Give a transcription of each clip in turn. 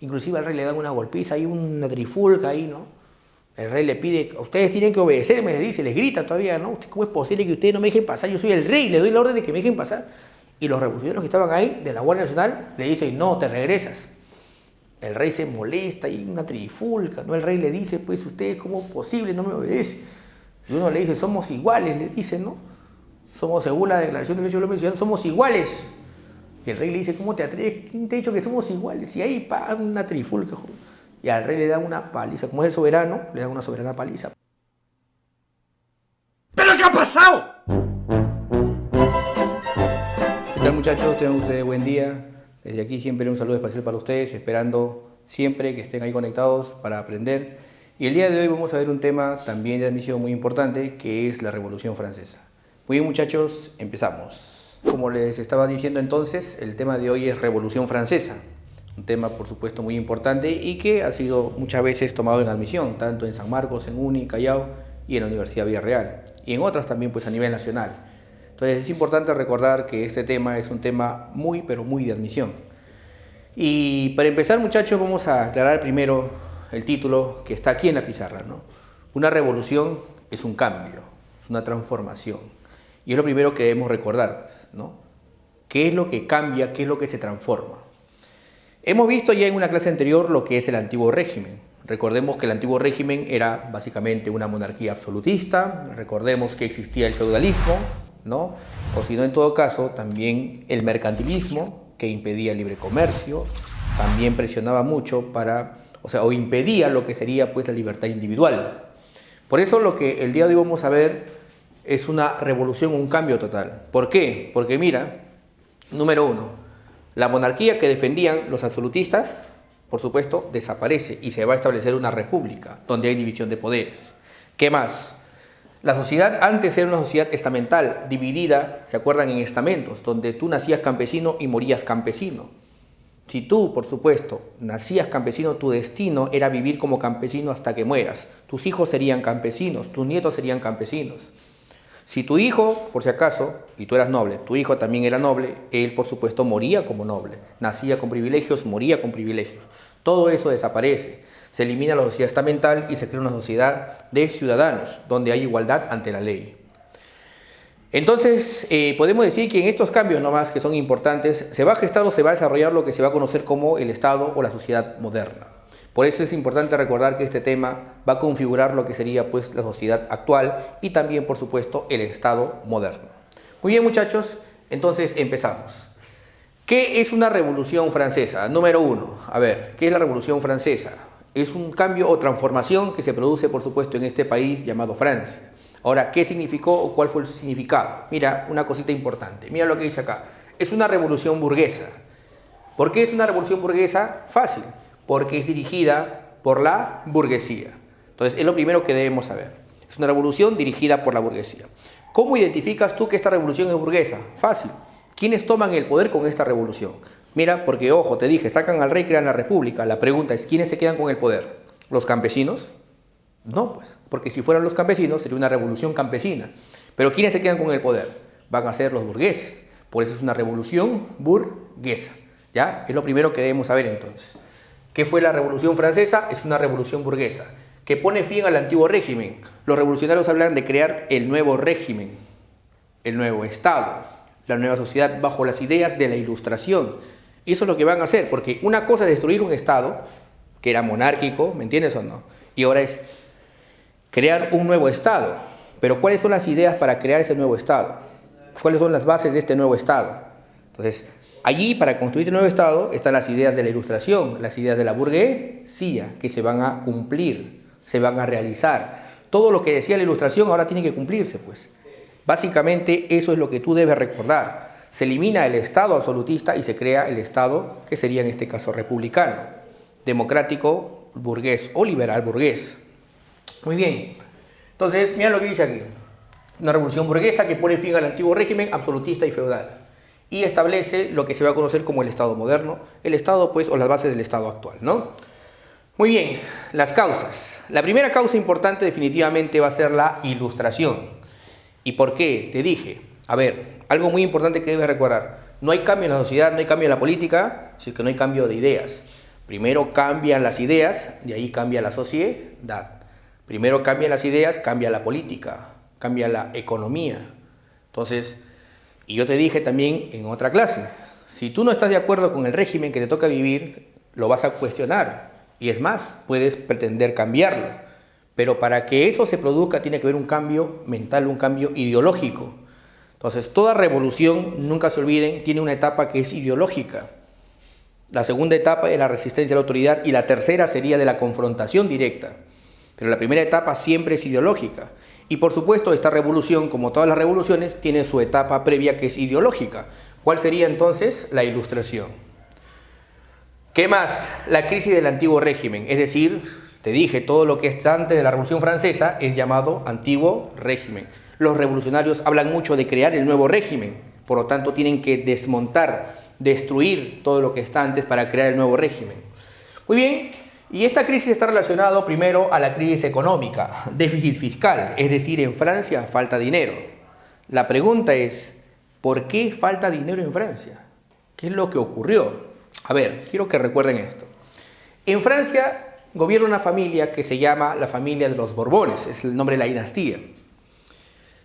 Inclusive al rey le dan una golpiza, hay una trifulca ahí, ¿no? El rey le pide, ustedes tienen que obedecerme, le dice, les grita todavía, ¿no? ¿Cómo es posible que ustedes no me dejen pasar? Yo soy el rey, le doy la orden de que me dejen pasar. Y los revolucionarios que estaban ahí, de la Guardia Nacional, le dicen, no, te regresas. El rey se molesta y una trifulca, ¿no? El rey le dice, pues, ustedes, ¿cómo es posible? No me obedecen. Y uno le dice, somos iguales, le dice, ¿no? Somos, según la Declaración de Derechos de los Hombres, somos iguales. Y el rey le dice, ¿cómo te atreves? ¿Quién te ha dicho que somos iguales? Y ahí, pa, una trifulca. Y al rey le da una paliza. Como es el soberano, le da una soberana paliza. ¿Pero qué ha pasado? ¿Qué tal, muchachos? Tengan ustedes buen día. Desde aquí siempre un saludo especial para ustedes, esperando siempre que estén ahí conectados para aprender. Y el día de hoy vamos a ver un tema también de admisión muy importante, que es la Revolución Francesa. Muy bien, muchachos, empezamos. Como les estaba diciendo entonces, el tema de hoy es Revolución Francesa. Un tema, por supuesto, muy importante y que ha sido muchas veces tomado en admisión, tanto en San Marcos, en UNI, Callao y en la Universidad Villarreal. Y en otras también, pues, a nivel nacional. Entonces es importante recordar que este tema es un tema muy, pero muy de admisión. Y para empezar, muchachos, vamos a aclarar primero el título que está aquí en la pizarra, ¿no? Una revolución es un cambio, es una transformación. Y es lo primero que debemos recordar, ¿no? ¿Qué es lo que cambia? ¿Qué es lo que se transforma? Hemos visto ya en una clase anterior lo que es el antiguo régimen. Recordemos que el antiguo régimen era básicamente una monarquía absolutista. Recordemos que existía el feudalismo, ¿no? O si no, en todo caso, también el mercantilismo, que impedía el libre comercio, también presionaba mucho para, o impedía lo que sería, pues, la libertad individual. Por eso lo que el día de hoy vamos a ver es una revolución, un cambio total. ¿Por qué? Porque mira, número uno, la monarquía que defendían los absolutistas, por supuesto, desaparece y se va a establecer una república donde hay división de poderes. ¿Qué más? La sociedad antes era una sociedad estamental, dividida, ¿se acuerdan?, en estamentos, donde tú nacías campesino y morías campesino. Si tú, por supuesto, nacías campesino, tu destino era vivir como campesino hasta que mueras. Tus hijos serían campesinos, tus nietos serían campesinos. Si tu hijo, por si acaso, y tú eras noble, tu hijo también era noble, él, por supuesto, moría como noble. Nacía con privilegios, moría con privilegios. Todo eso desaparece. Se elimina la sociedad estamental y se crea una sociedad de ciudadanos, donde hay igualdad ante la ley. Entonces, podemos decir que en estos cambios nomás, que son importantes, se va a gestar o se va a desarrollar lo que se va a conocer como el Estado o la sociedad moderna. Por eso es importante recordar que este tema va a configurar lo que sería, pues, la sociedad actual y también, por supuesto, el Estado moderno. Muy bien, muchachos, entonces empezamos. ¿Qué es una revolución francesa? Número uno, a ver, ¿qué es la revolución francesa? Es un cambio o transformación que se produce, por supuesto, en este país llamado Francia. Ahora, ¿qué significó o cuál fue el significado? Mira, una cosita importante. Mira lo que dice acá. Es una revolución burguesa. ¿Por qué es una revolución burguesa? Fácil. Porque es dirigida por la burguesía. Entonces, es lo primero que debemos saber. Es una revolución dirigida por la burguesía. ¿Cómo identificas tú que esta revolución es burguesa? Fácil. ¿Quiénes toman el poder con esta revolución? Mira, porque, ojo, te dije, sacan al rey, crean la república. La pregunta es, ¿quiénes se quedan con el poder? ¿Los campesinos? No, pues, porque si fueran los campesinos sería una revolución campesina. Pero ¿quiénes se quedan con el poder? Van a ser los burgueses. Por eso es una revolución burguesa. ¿Ya? Es lo primero que debemos saber entonces. ¿Qué fue la Revolución Francesa? Es una revolución burguesa que pone fin al antiguo régimen. Los revolucionarios hablan de crear el nuevo régimen, el nuevo Estado, la nueva sociedad bajo las ideas de la Ilustración. Eso es lo que van a hacer, porque una cosa es destruir un Estado que era monárquico, ¿me entiendes o no? Y ahora es crear un nuevo Estado. Pero ¿cuáles son las ideas para crear ese nuevo Estado? ¿Cuáles son las bases de este nuevo Estado? Entonces, allí, para construir este nuevo Estado, están las ideas de la Ilustración, las ideas de la burguesía, que se van a cumplir, se van a realizar. Todo lo que decía la Ilustración ahora tiene que cumplirse, pues. Básicamente, eso es lo que tú debes recordar. Se elimina el Estado absolutista y se crea el Estado, que sería en este caso republicano, democrático, burgués o liberal burgués. Muy bien. Entonces, mira lo que dice aquí. Una revolución burguesa que pone fin al antiguo régimen absolutista y feudal y establece lo que se va a conocer como el Estado moderno, el Estado, pues, o las bases del Estado actual, ¿no? Muy bien, las causas. La primera causa importante definitivamente va a ser la Ilustración. ¿Y por qué? Te dije, a ver, algo muy importante que debes recordar. No hay cambio en la sociedad, no hay cambio en la política, si es que no hay cambio de ideas. Primero cambian las ideas, de ahí cambia la sociedad. Primero cambian las ideas, cambia la política, cambia la economía. Entonces, y yo te dije también en otra clase, si tú no estás de acuerdo con el régimen que te toca vivir, lo vas a cuestionar. Y es más, puedes pretender cambiarlo. Pero para que eso se produzca tiene que haber un cambio mental, un cambio ideológico. Entonces, toda revolución, nunca se olviden, tiene una etapa que es ideológica. La segunda etapa es la resistencia a la autoridad y la tercera sería de la confrontación directa. Pero la primera etapa siempre es ideológica. Y por supuesto, esta revolución, como todas las revoluciones, tiene su etapa previa que es ideológica. ¿Cuál sería entonces? La Ilustración. ¿Qué más? La crisis del antiguo régimen. Es decir, te dije, todo lo que está antes de la Revolución Francesa es llamado antiguo régimen. Los revolucionarios hablan mucho de crear el nuevo régimen. Por lo tanto, tienen que desmontar, destruir todo lo que está antes para crear el nuevo régimen. Muy bien, y esta crisis está relacionada primero a la crisis económica, déficit fiscal, es decir, en Francia falta dinero. La pregunta es, ¿por qué falta dinero en Francia? ¿Qué es lo que ocurrió? A ver, quiero que recuerden esto. En Francia gobierna una familia que se llama la familia de los Borbones, es el nombre de la dinastía.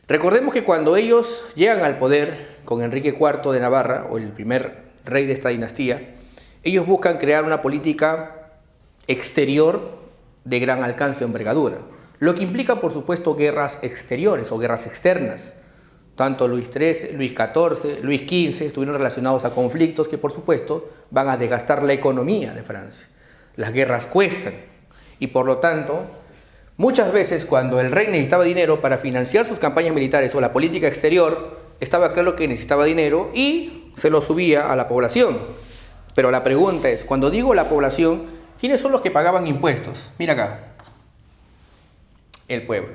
Recordemos que cuando ellos llegan al poder con Enrique IV de Navarra, o el primer rey de esta dinastía, ellos buscan crear una política exterior de gran alcance o envergadura, lo que implica, por supuesto, guerras exteriores o guerras externas. Tanto Luis XIII, Luis XIV, Luis XV estuvieron relacionados a conflictos que, por supuesto, van a desgastar la economía de Francia. Las guerras cuestan y, por lo tanto, muchas veces cuando el rey necesitaba dinero para financiar sus campañas militares o la política exterior, estaba claro que necesitaba dinero y se lo subía a la población. Pero la pregunta es, cuando digo la población, ¿quiénes son los que pagaban impuestos? Mira acá, el pueblo.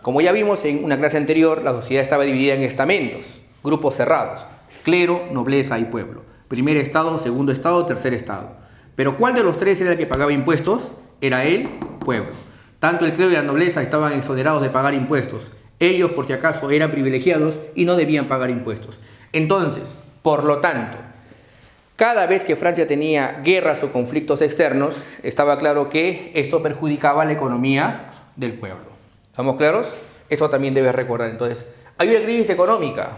Como ya vimos en una clase anterior, la sociedad estaba dividida en estamentos, grupos cerrados, clero, nobleza y pueblo. Primer estado, segundo estado, tercer estado. Pero ¿cuál de los tres era el que pagaba impuestos? Era el pueblo. Tanto el clero y la nobleza estaban exonerados de pagar impuestos. Ellos, por si acaso, eran privilegiados y no debían pagar impuestos. Entonces, por lo tanto, cada vez que Francia tenía guerras o conflictos externos, estaba claro que esto perjudicaba la economía del pueblo. ¿Estamos claros? Eso también debes recordar. Entonces, hay una crisis económica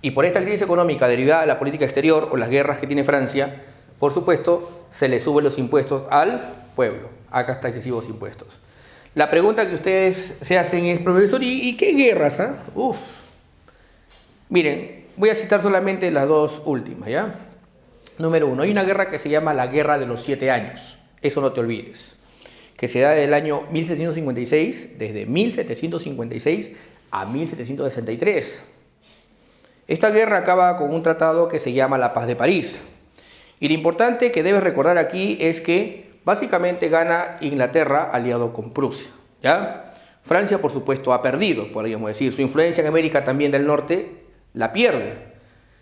y por esta crisis económica derivada de la política exterior o las guerras que tiene Francia, por supuesto, se le suben los impuestos al pueblo. Acá están excesivos impuestos. La pregunta que ustedes se hacen es, profesor, ¿y qué guerras? Miren, voy a citar solamente las dos últimas, ¿ya? Número 1, hay una guerra que se llama la Guerra de los 7 años. Eso no te olvides. Que se da desde el año 1756, desde 1756 a 1763. Esta guerra acaba con un tratado que se llama la Paz de París. Y lo importante que debes recordar aquí es que básicamente gana Inglaterra aliado con Prusia, ¿ya? Francia, por supuesto, ha perdido, podríamos decir. Su influencia en América también del Norte la pierde.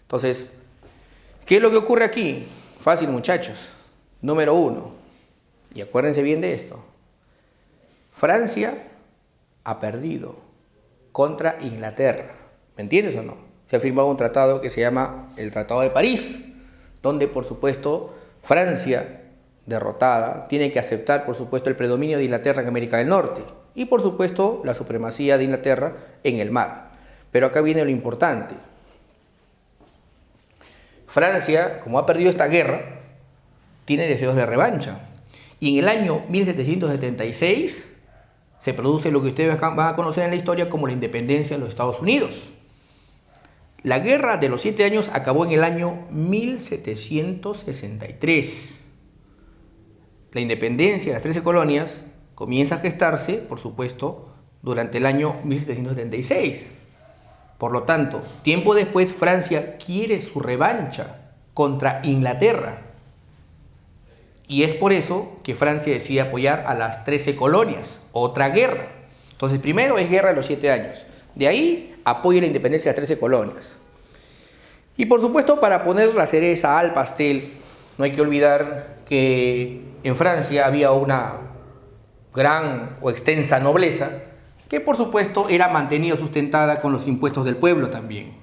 Entonces, ¿qué es lo que ocurre aquí? Fácil, muchachos. Número 1. Y acuérdense bien de esto. Francia ha perdido contra Inglaterra. ¿Me entiendes o no? Se ha firmado un tratado que se llama el Tratado de París, donde, por supuesto, Francia, derrotada, tiene que aceptar, por supuesto, el predominio de Inglaterra en América del Norte y, por supuesto, la supremacía de Inglaterra en el mar. Pero acá viene lo importante. Francia, como ha perdido esta guerra, tiene deseos de revancha. Y en el año 1776 se produce lo que ustedes van a conocer en la historia como la independencia de los Estados Unidos. La guerra de los 7 años acabó en el año 1763. La independencia de las 13 colonias comienza a gestarse, por supuesto, durante el año 1776. Por lo tanto, tiempo después Francia quiere su revancha contra Inglaterra. Y es por eso que Francia decide apoyar a las 13 colonias, otra guerra. Entonces, primero es guerra de los 7 años. De ahí apoya la independencia de las 13 colonias. Y por supuesto, para poner la cereza al pastel, no hay que olvidar que en Francia había una gran o extensa nobleza que por supuesto era mantenida o sustentada con los impuestos del pueblo también.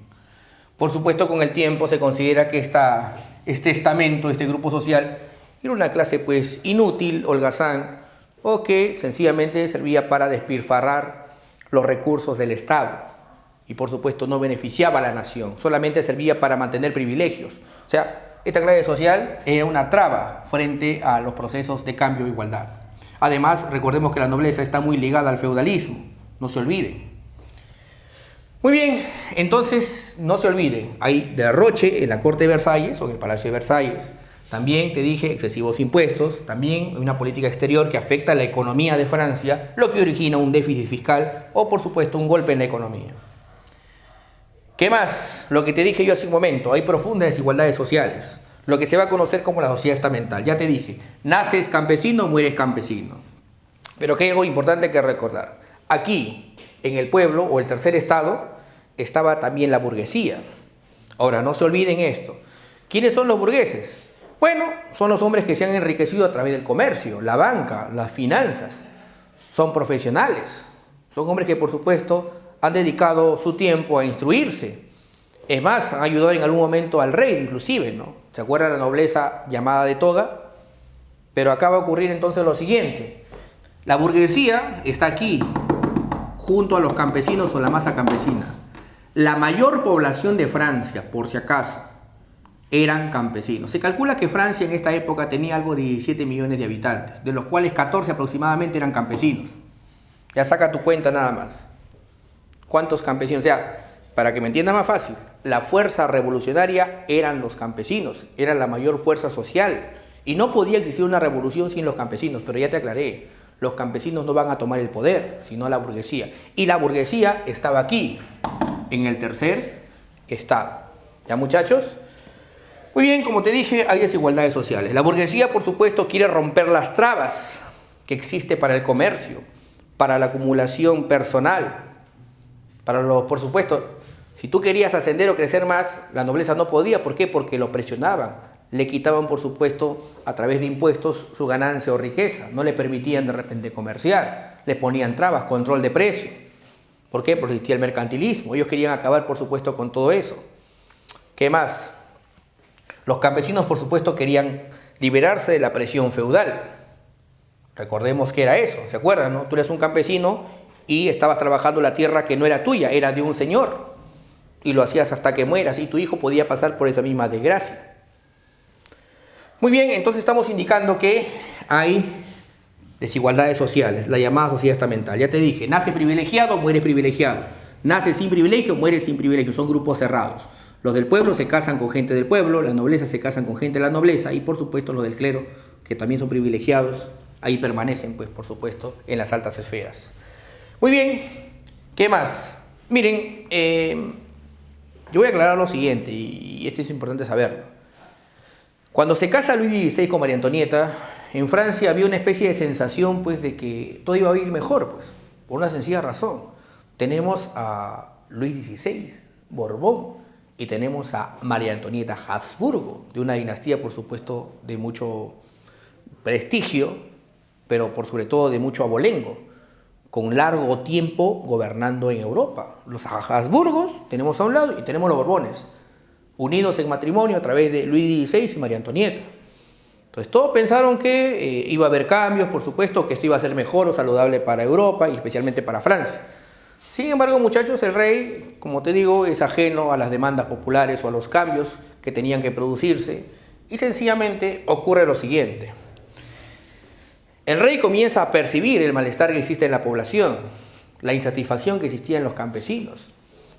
Por supuesto, con el tiempo se considera que este estamento, este grupo social, Era una clase pues inútil, holgazán, o que sencillamente servía para despilfarrar los recursos del Estado. Y por supuesto no beneficiaba a la nación, solamente servía para mantener privilegios. O sea, esta clase social era una traba frente a los procesos de cambio e igualdad. Además, recordemos que la nobleza está muy ligada al feudalismo, no se olviden. Muy bien, entonces no se olviden, hay derroche en la corte de Versalles o en el Palacio de Versalles. También te dije excesivos impuestos, también hay una política exterior que afecta a la economía de Francia, lo que origina un déficit fiscal o por supuesto un golpe en la economía. ¿Qué más? Lo que te dije yo hace un momento, hay profundas desigualdades sociales, lo que se va a conocer como la sociedad estamental. Ya te dije, naces campesino, mueres campesino. Pero que hay algo importante que recordar. Aquí, en el pueblo o el tercer estado, estaba también la burguesía. Ahora, no se olviden esto. ¿Quiénes son los burgueses? Bueno, son los hombres que se han enriquecido a través del comercio, la banca, las finanzas. Son profesionales. Son hombres que, por supuesto, han dedicado su tiempo a instruirse. Es más, han ayudado en algún momento al rey, inclusive, ¿no? ¿Se acuerdan la nobleza llamada de toga? Pero acá va a ocurrir entonces lo siguiente. La burguesía está aquí, junto a los campesinos o la masa campesina. La mayor población de Francia, por si acaso, eran campesinos. Se calcula que Francia en esta época tenía algo de 17 millones de habitantes, de los cuales 14 aproximadamente eran campesinos. Ya saca tu cuenta nada más. ¿Cuántos campesinos? O sea, para que me entienda más fácil, la fuerza revolucionaria eran los campesinos, eran la mayor fuerza social. Y no podía existir una revolución sin los campesinos, pero ya te aclaré, los campesinos no van a tomar el poder, sino la burguesía. Y la burguesía estaba aquí, en el tercer estado. ¿Ya, muchachos? Muy bien, como te dije, hay desigualdades sociales. La burguesía, por supuesto, quiere romper las trabas que existe para el comercio, para la acumulación personal, por supuesto, si tú querías ascender o crecer más, la nobleza no podía. ¿Por qué? Porque lo presionaban. Le quitaban, por supuesto, a través de impuestos su ganancia o riqueza. No le permitían de repente comerciar. Le ponían trabas, control de precio. ¿Por qué? Porque existía el mercantilismo. Ellos querían acabar, por supuesto, con todo eso. ¿Qué más? Los campesinos, por supuesto, querían liberarse de la presión feudal. Recordemos que era eso. ¿Se acuerdan, no? Tú eres un campesino y estabas trabajando la tierra que no era tuya, era de un señor. Y lo hacías hasta que mueras y tu hijo podía pasar por esa misma desgracia. Muy bien, entonces estamos indicando que hay desigualdades sociales, la llamada sociedad estamental. Ya te dije, nace privilegiado, muere privilegiado. Nace sin privilegio, muere sin privilegio. Son grupos cerrados. Los del pueblo se casan con gente del pueblo, la nobleza se casan con gente de la nobleza y por supuesto los del clero, que también son privilegiados, ahí permanecen, pues por supuesto, en las altas esferas. Muy bien, ¿qué más? Miren, yo voy a aclarar lo siguiente, y esto es importante saberlo. Cuando se casa Luis XVI con María Antonieta, en Francia había una especie de sensación, pues, de que todo iba a ir mejor, pues, por una sencilla razón. Tenemos a Luis XVI, Borbón, y tenemos a María Antonieta Habsburgo, de una dinastía, por supuesto, de mucho prestigio, pero por sobre todo de mucho abolengo, con largo tiempo gobernando en Europa. Los Habsburgos tenemos a un lado y tenemos los Borbones, unidos en matrimonio a través de Luis XVI y María Antonieta. Entonces todos pensaron que iba a haber cambios, por supuesto, que esto iba a ser mejor o saludable para Europa y especialmente para Francia. Sin embargo, muchachos, el rey, como te digo, es ajeno a las demandas populares o a los cambios que tenían que producirse y sencillamente ocurre lo siguiente. El rey comienza a percibir el malestar que existe en la población, la insatisfacción que existía en los campesinos.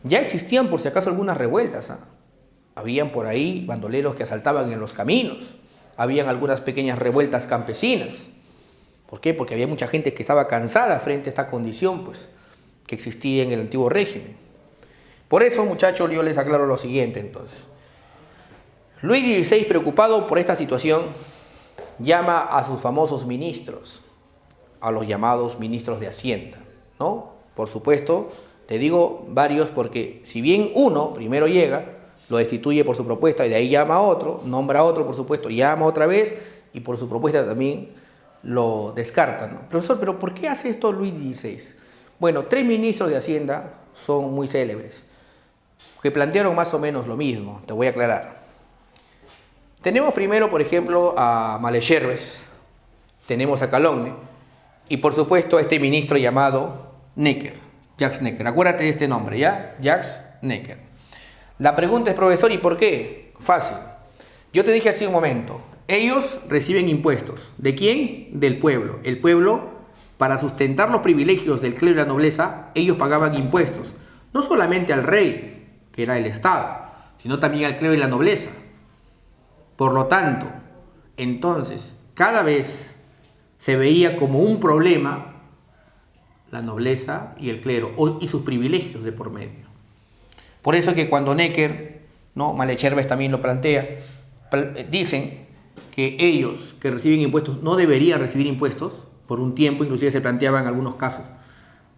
Ya existían, por si acaso, algunas revueltas. Habían por ahí bandoleros que asaltaban en los caminos. Habían algunas pequeñas revueltas campesinas. ¿Por qué? Porque había mucha gente que estaba cansada frente a esta condición, pues, que existía en el antiguo régimen. Por eso, muchachos, yo les aclaro lo siguiente, entonces. Luis XVI, preocupado por esta situación, llama a sus famosos ministros, a los llamados ministros de Hacienda, ¿no? Por supuesto, te digo varios porque si bien uno primero llega, lo destituye por su propuesta y de ahí llama a otro, nombra a otro, por supuesto, llama otra vez y por su propuesta también lo descartan, ¿no? Profesor, ¿pero por qué hace esto Luis XVI? Bueno, 3 ministros de Hacienda son muy célebres, que plantearon más o menos lo mismo, te voy a aclarar. Tenemos primero, por ejemplo, a Malesherbes, tenemos a Calonne y por supuesto a este ministro llamado Necker, Jacques Necker. Acuérdate de este nombre, ¿ya? Jacques Necker. La pregunta es, profesor, ¿y por qué? Fácil. Yo te dije hace un momento, ellos reciben impuestos. ¿De quién? Del pueblo. El pueblo, para sustentar los privilegios del clero y la nobleza, ellos pagaban impuestos. No solamente al rey, que era el Estado, sino también al clero y la nobleza. Por lo tanto, entonces, cada vez se veía como un problema la nobleza y el clero, y sus privilegios de por medio. Por eso es que cuando Necker, ¿no? Malesherbes también lo plantea, dicen que ellos que reciben impuestos no deberían recibir impuestos, por un tiempo inclusive se planteaba en algunos casos,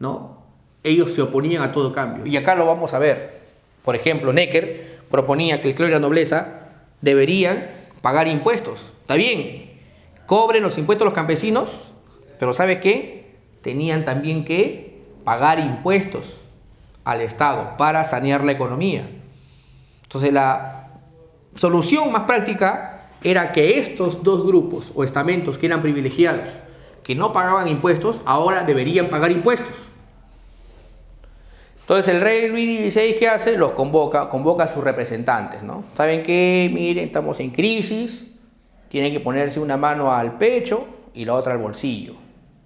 ¿no? Ellos se oponían a todo cambio. Y acá lo vamos a ver. Por ejemplo, Necker proponía que el clero y la nobleza deberían pagar impuestos. Está bien, cobren los impuestos los campesinos, pero ¿sabe qué? Tenían también que pagar impuestos al Estado para sanear la economía. Entonces la solución más práctica era que estos dos grupos o estamentos que eran privilegiados, que no pagaban impuestos, ahora deberían pagar impuestos. Entonces el rey Luis XVI, ¿qué hace? Los convoca a sus representantes, ¿no? ¿Saben qué? Miren, estamos en crisis, tienen que ponerse una mano al pecho y la otra al bolsillo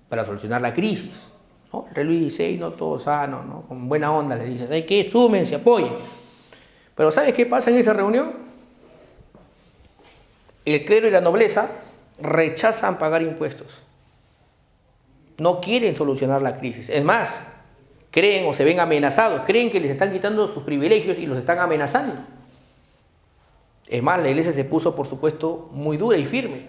para solucionar la crisis, ¿no? El rey Luis XVI, no todo sano, ¿no? Con buena onda les dice, ¿saben qué? Súmense, apoyen. Pero ¿sabes qué pasa en esa reunión? El clero y la nobleza rechazan pagar impuestos. No quieren solucionar la crisis. Es más, creen o se ven amenazados, creen que les están quitando sus privilegios y los están amenazando. Es más, la iglesia se puso, por supuesto, muy dura y firme.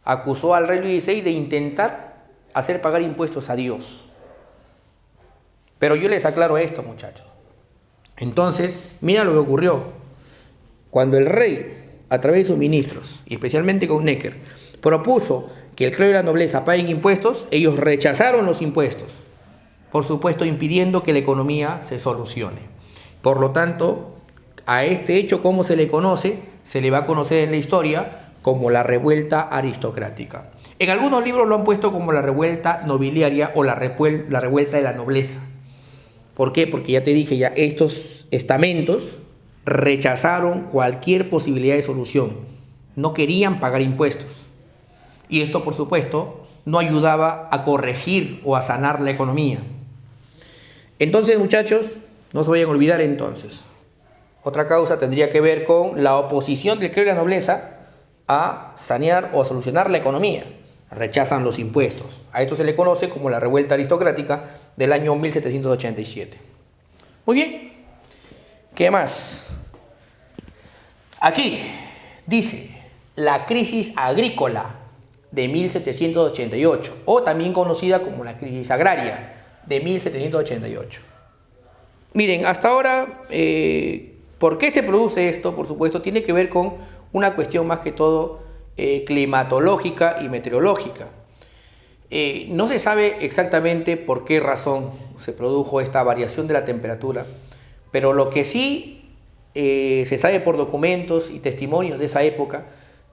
Acusó al rey Luis XVI de intentar hacer pagar impuestos a Dios. Pero yo les aclaro esto, muchachos. Entonces, mira lo que ocurrió. Cuando el rey, a través de sus ministros, y especialmente con Necker, propuso que el clero y la nobleza paguen impuestos, ellos rechazaron los impuestos. Por supuesto, impidiendo que la economía se solucione. Por lo tanto, a este hecho, ¿cómo se le conoce? Se le va a conocer en la historia como la revuelta aristocrática. En algunos libros lo han puesto como la revuelta nobiliaria o la revuelta de la nobleza. ¿Por qué? Porque ya te dije, ya estos estamentos rechazaron cualquier posibilidad de solución. No querían pagar impuestos. Y esto, por supuesto, no ayudaba a corregir o a sanar la economía. Entonces, muchachos, no se vayan a olvidar entonces. Otra causa tendría que ver con la oposición del clero y la nobleza a sanear o a solucionar la economía. Rechazan los impuestos. A esto se le conoce como la revuelta aristocrática del año 1787. Muy bien. ¿Qué más? Aquí dice la crisis agrícola de 1788, o también conocida como la crisis agraria de 1788. Miren, hasta ahora, ¿por qué se produce esto? Por supuesto, tiene que ver con una cuestión más que todo climatológica y meteorológica. No se sabe exactamente por qué razón se produjo esta variación de la temperatura, pero lo que sí se sabe por documentos y testimonios de esa época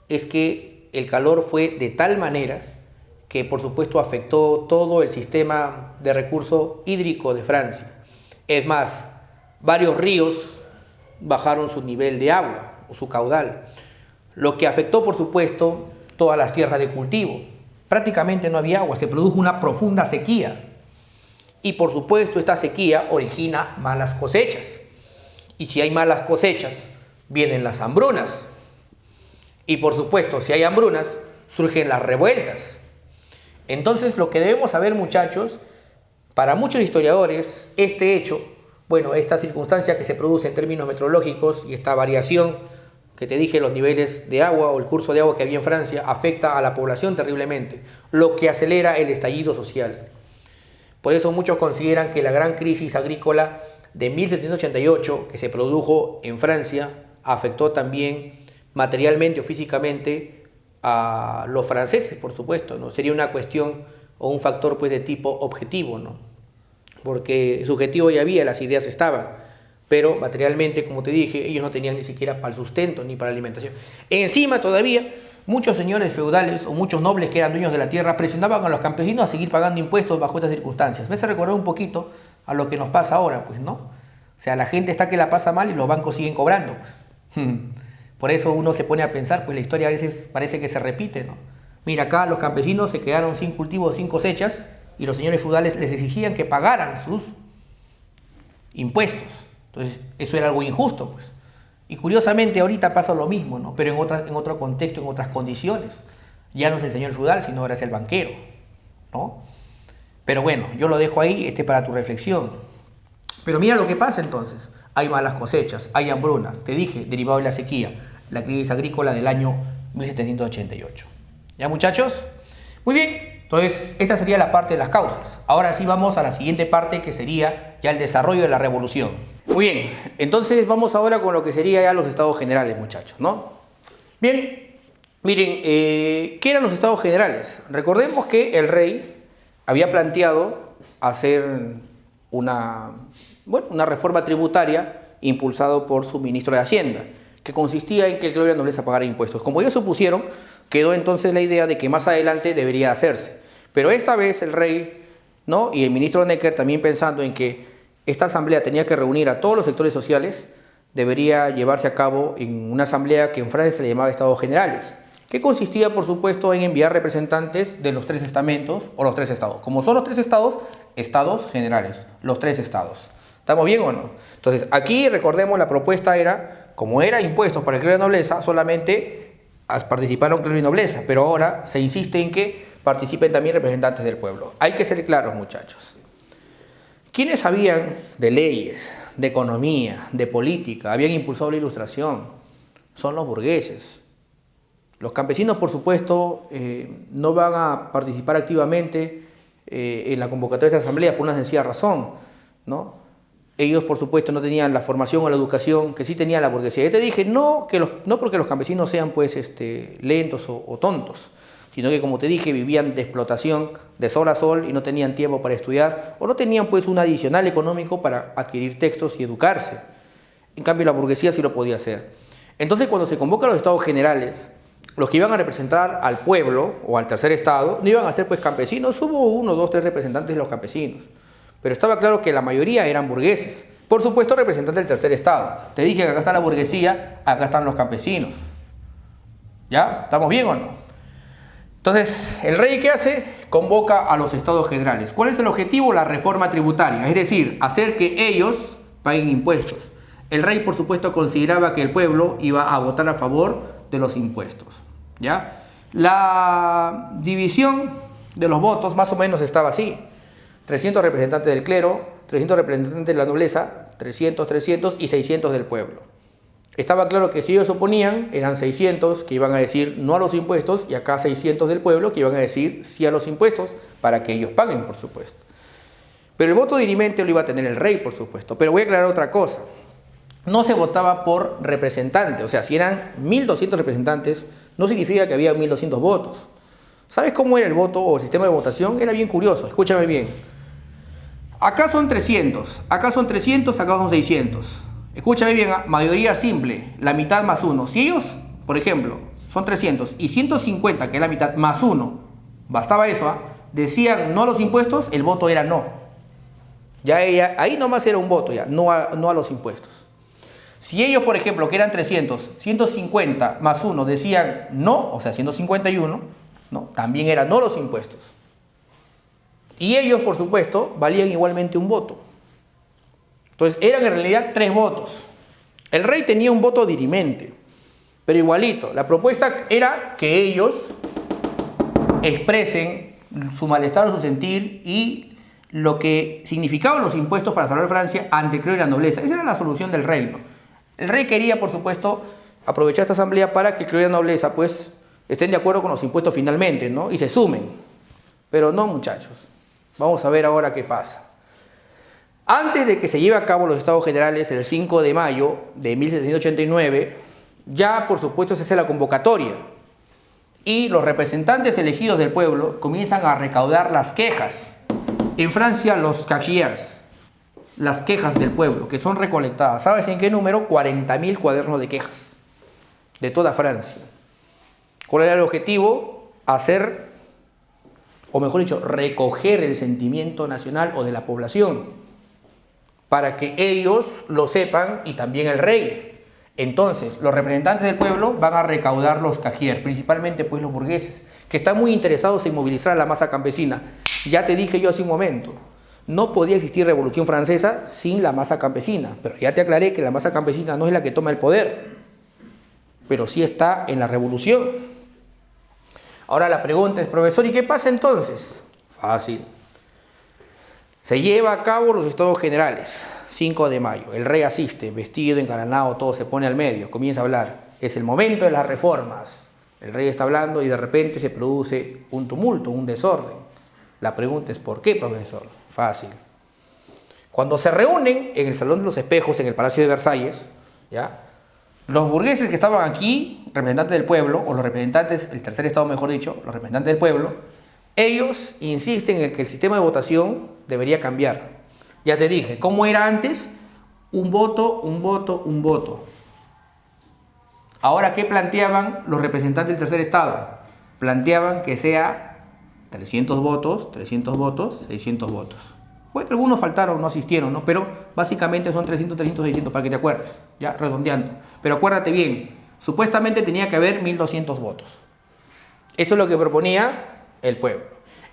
es que el calor fue de tal manera que, por supuesto, afectó todo el sistema de recurso hídrico de Francia. Es más, varios ríos bajaron su nivel de agua o su caudal, lo que afectó, por supuesto, todas las tierras de cultivo. Prácticamente no había agua, se produjo una profunda sequía. Y, por supuesto, esta sequía origina malas cosechas. Y si hay malas cosechas, vienen las hambrunas. Y por supuesto, si hay hambrunas, surgen las revueltas. Entonces, lo que debemos saber, muchachos, para muchos historiadores, este hecho, bueno, esta circunstancia que se produce en términos meteorológicos y esta variación que te dije, los niveles de agua o el curso de agua que había en Francia, afecta a la población terriblemente, lo que acelera el estallido social. Por eso muchos consideran que la gran crisis agrícola de 1788, que se produjo en Francia, afectó también materialmente o físicamente a los franceses, por supuesto, ¿no? Sería una cuestión o un factor pues de tipo objetivo, ¿no? Porque subjetivo ya había, las ideas estaban, pero materialmente, como te dije, ellos no tenían ni siquiera para el sustento ni para la alimentación. Encima todavía, muchos señores feudales o muchos nobles que eran dueños de la tierra presionaban a los campesinos a seguir pagando impuestos bajo estas circunstancias. Me hace recordar un poquito a lo que nos pasa ahora, pues, ¿no? O sea, la gente está que la pasa mal y los bancos siguen cobrando, pues. Por eso uno se pone a pensar, pues la historia a veces parece que se repite, ¿no? Mira, acá los campesinos se quedaron sin cultivos, sin cosechas, y los señores feudales les exigían que pagaran sus impuestos. Entonces, eso era algo injusto, pues. Y curiosamente ahorita pasa lo mismo, ¿no? Pero en otro contexto, en otras condiciones. Ya no es el señor feudal, sino ahora es el banquero, ¿no? Pero bueno, yo lo dejo ahí para tu reflexión. Pero mira lo que pasa entonces. Hay malas cosechas, hay hambrunas, te dije, derivado de la sequía, la crisis agrícola del año 1788. ¿Ya, muchachos? Muy bien, entonces esta sería la parte de las causas. Ahora sí vamos a la siguiente parte, que sería ya el desarrollo de la revolución. Muy bien, entonces vamos ahora con lo que sería ya los estados generales, muchachos, ¿no? Bien, miren, ¿qué eran los estados generales? Recordemos que el rey había planteado hacer una reforma tributaria impulsado por su ministro de Hacienda, que consistía en que el clero y la nobleza pagara impuestos. Como ellos supusieron, quedó entonces la idea de que más adelante debería hacerse. Pero esta vez el rey, ¿no?, y el ministro Necker, también pensando en que esta asamblea tenía que reunir a todos los sectores sociales, debería llevarse a cabo en una asamblea que en Francia se le llamaba Estados Generales, que consistía, por supuesto, en enviar representantes de los 3 estamentos o los 3 estados. Como son los 3 estados, estados generales, los 3 estados. ¿Estamos bien o no? Entonces, aquí recordemos, la propuesta era, como era impuestos para el clero y la nobleza, solamente participaron clero y nobleza, pero ahora se insiste en que participen también representantes del pueblo. Hay que ser claros, muchachos. ¿Quiénes sabían de leyes, de economía, de política, habían impulsado la Ilustración? Son los burgueses. Los campesinos, por supuesto, no van a participar activamente en la convocatoria de esa asamblea por una sencilla razón, ¿no? Ellos, por supuesto, no tenían la formación o la educación que sí tenía la burguesía. Ya te dije, no porque los campesinos sean pues, lentos o tontos, sino que, como te dije, vivían de explotación de sol a sol y no tenían tiempo para estudiar, o no tenían pues un adicional económico para adquirir textos y educarse. En cambio, la burguesía sí lo podía hacer. Entonces, cuando se convocan los estados generales, los que iban a representar al pueblo o al tercer estado no iban a ser pues campesinos. Hubo 1, 2, 3 representantes de los campesinos, pero estaba claro que la mayoría eran burgueses. Por supuesto, representantes del tercer estado. Te dije que acá está la burguesía, acá están los campesinos. ¿Ya? ¿Estamos bien o no? Entonces, ¿el rey qué hace? Convoca a los estados generales. ¿Cuál es el objetivo? La reforma tributaria, es decir, hacer que ellos paguen impuestos. El rey, por supuesto, consideraba que el pueblo iba a votar a favor de los impuestos, ¿ya? La división de los votos más o menos estaba así: 300 representantes del clero, 300 representantes de la nobleza, 300 y 600 del pueblo. Estaba claro que si ellos oponían, eran 600 que iban a decir no a los impuestos, y acá 600 del pueblo que iban a decir sí a los impuestos, para que ellos paguen, por supuesto. Pero el voto dirimente lo iba a tener el rey, por supuesto. Pero voy a aclarar otra cosa: no se votaba por representante. O sea, si eran 1200 representantes, no significa que había 1200 votos. ¿Sabes cómo era el voto o el sistema de votación? Era bien curioso, escúchame bien. Acá son 300, acá son 300, acá son 600. Escúchame bien, mayoría simple, la mitad más 1. Si ellos, por ejemplo, son 300 y 150, que es la mitad, más 1, bastaba eso, decían no a los impuestos, el voto era no. Ya ahí nomás era un voto, ya, no a los impuestos. Si ellos, por ejemplo, que eran 300, 150 más 1 decían no, o sea, 151, ¿no?, también era no a los impuestos. Y ellos, por supuesto, valían igualmente un voto. Entonces, eran en realidad 3 votos. El rey tenía un voto dirimente, pero igualito. La propuesta era que ellos expresen su malestar o su sentir y lo que significaban los impuestos para salvar Francia ante el clero y la nobleza. Esa era la solución del rey, ¿no? El rey quería, por supuesto, aprovechar esta asamblea para que el clero y la nobleza pues estén de acuerdo con los impuestos finalmente, ¿no?, y se sumen. Pero no, muchachos. Vamos a ver ahora qué pasa. Antes de que se lleve a cabo los estados generales el 5 de mayo de 1789, ya por supuesto se hace la convocatoria y los representantes elegidos del pueblo comienzan a recaudar las quejas. En Francia, los cahiers, las quejas del pueblo, que son recolectadas. ¿Sabes en qué número? 40.000 cuadernos de quejas de toda Francia. ¿Cuál era el objetivo? Hacer, o mejor dicho, recoger el sentimiento nacional o de la población, para que ellos lo sepan y también el rey. Entonces, los representantes del pueblo van a recaudar los cahiers, principalmente pues los burgueses, que están muy interesados en movilizar a la masa campesina. Ya te dije yo hace un momento, no podía existir revolución francesa sin la masa campesina, pero ya te aclaré que la masa campesina no es la que toma el poder, pero sí está en la revolución. Ahora la pregunta es, profesor, ¿y qué pasa entonces? Fácil. Se lleva a cabo los estados generales, 5 de mayo. El rey asiste, vestido, engalanado, todo se pone al medio, comienza a hablar. Es el momento de las reformas. El rey está hablando y de repente se produce un tumulto, un desorden. La pregunta es, ¿por qué, profesor? Fácil. Cuando se reúnen en el Salón de los Espejos, en el Palacio de Versalles, ¿ya?, los burgueses que estaban aquí, representantes del pueblo, o los representantes, el tercer estado mejor dicho, los representantes del pueblo, ellos insisten en que el sistema de votación debería cambiar. Ya te dije, ¿cómo era antes? Un voto, un voto, un voto. Ahora, ¿qué planteaban los representantes del tercer estado? Planteaban que sea 300 votos, 300 votos, 600 votos. Bueno, algunos faltaron, no asistieron, ¿no? Pero básicamente son 300, 300, 600, para que te acuerdes, ya redondeando. Pero acuérdate bien, supuestamente tenía que haber 1.200 votos. Eso es lo que proponía el pueblo.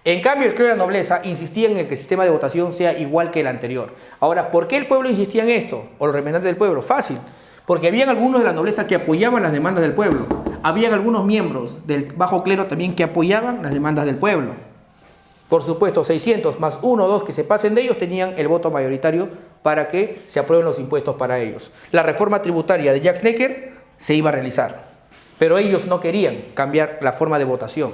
En cambio, el clero y la nobleza insistían en que el sistema de votación sea igual que el anterior. Ahora, ¿por qué el pueblo insistía en esto? O los representantes del pueblo. Fácil. Porque habían algunos de la nobleza que apoyaban las demandas del pueblo. Habían algunos miembros del bajo clero también que apoyaban las demandas del pueblo. Por supuesto, 600 más 1 o 2 que se pasen de ellos tenían el voto mayoritario para que se aprueben los impuestos para ellos. La reforma tributaria de Jacques Necker se iba a realizar, pero ellos no querían cambiar la forma de votación.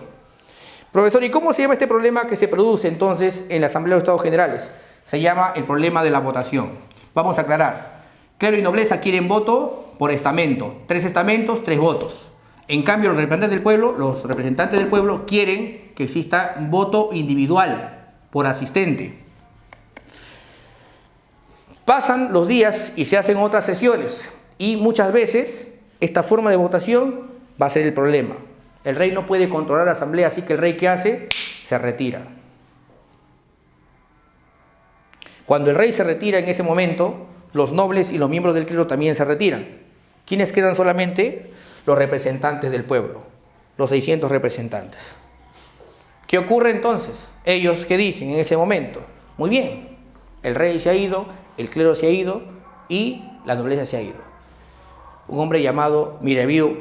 Profesor, ¿y cómo se llama este problema que se produce entonces en la Asamblea de Estados Generales? Se llama el problema de la votación. Vamos a aclarar. Clero y nobleza quieren voto por estamento. 3 estamentos, 3 votos. En cambio, los representantes del pueblo quieren que exista un voto individual por asistente. Pasan los días y se hacen otras sesiones y muchas veces esta forma de votación va a ser el problema. El rey no puede controlar la asamblea, así que el rey, ¿qué hace? Se retira. Cuando el rey se retira en ese momento, los nobles y los miembros del clero también se retiran. ¿Quiénes quedan solamente? Los representantes del pueblo, los 600 representantes. ¿Qué ocurre entonces? Ellos, ¿qué dicen en ese momento? Muy bien, el rey se ha ido, el clero se ha ido y la nobleza se ha ido. Un hombre llamado Mirabeau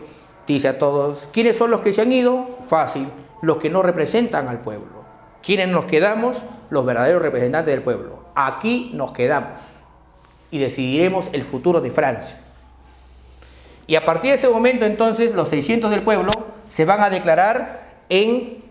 dice a todos, ¿quiénes son los que se han ido? Fácil, los que no representan al pueblo. ¿Quiénes nos quedamos? Los verdaderos representantes del pueblo. Aquí nos quedamos y decidiremos el futuro de Francia. Y a partir de ese momento, entonces, los 600 del pueblo se van a declarar en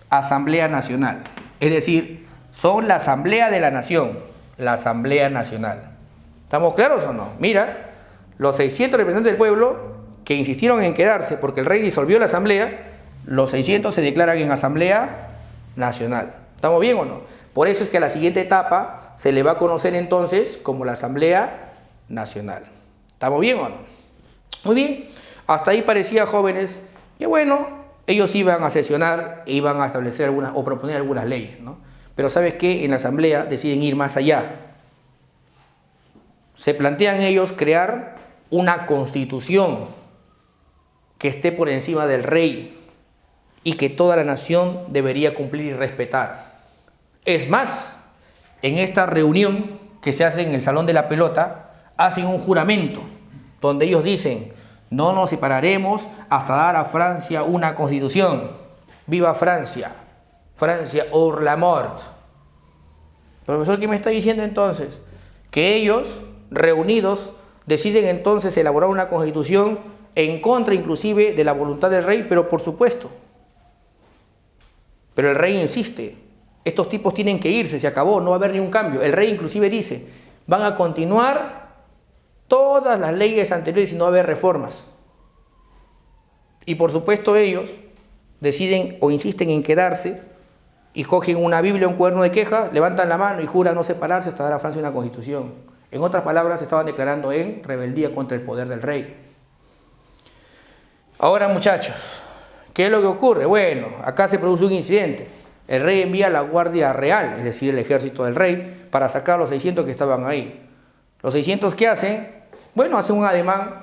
Asamblea Nacional. Es decir, son la Asamblea de la Nación, la Asamblea Nacional. ¿Estamos claros o no? Mira, los 600 representantes del pueblo que insistieron en quedarse porque el rey disolvió la Asamblea, los 600 se declaran en Asamblea Nacional. ¿Estamos bien o no? Por eso es que a la siguiente etapa se le va a conocer entonces como la Asamblea Nacional. ¿Estamos bien o no? Muy bien, hasta ahí parecía, jóvenes, que bueno, ellos iban a sesionar e iban a establecer algunas o proponer algunas leyes, ¿no? Pero ¿sabes qué? En la asamblea deciden ir más allá. Se plantean ellos crear una constitución que esté por encima del rey y que toda la nación debería cumplir y respetar. Es más, en esta reunión que se hace en el Salón de la Pelota, hacen un juramento donde ellos dicen, no nos separaremos hasta dar a Francia una constitución. ¡Viva Francia! Francia hors la mort. Profesor, ¿qué me está diciendo entonces? Que ellos, reunidos, deciden entonces elaborar una constitución en contra inclusive de la voluntad del rey, pero por supuesto. Pero el rey insiste, estos tipos tienen que irse, se acabó, no va a haber ni un cambio. El rey inclusive dice, van a continuar todas las leyes anteriores y no va a haber reformas. Y por supuesto ellos deciden o insisten en quedarse y cogen una Biblia, un cuaderno de quejas, levantan la mano y juran no separarse hasta dar a Francia una constitución. En otras palabras, se estaban declarando en rebeldía contra el poder del rey. Ahora, muchachos, ¿qué es lo que ocurre? Bueno, acá se produce un incidente. El rey envía a la Guardia Real, es decir, el ejército del rey, para sacar a los 600 que estaban ahí. Los 600, ¿qué hacen? Bueno, hacen un ademán,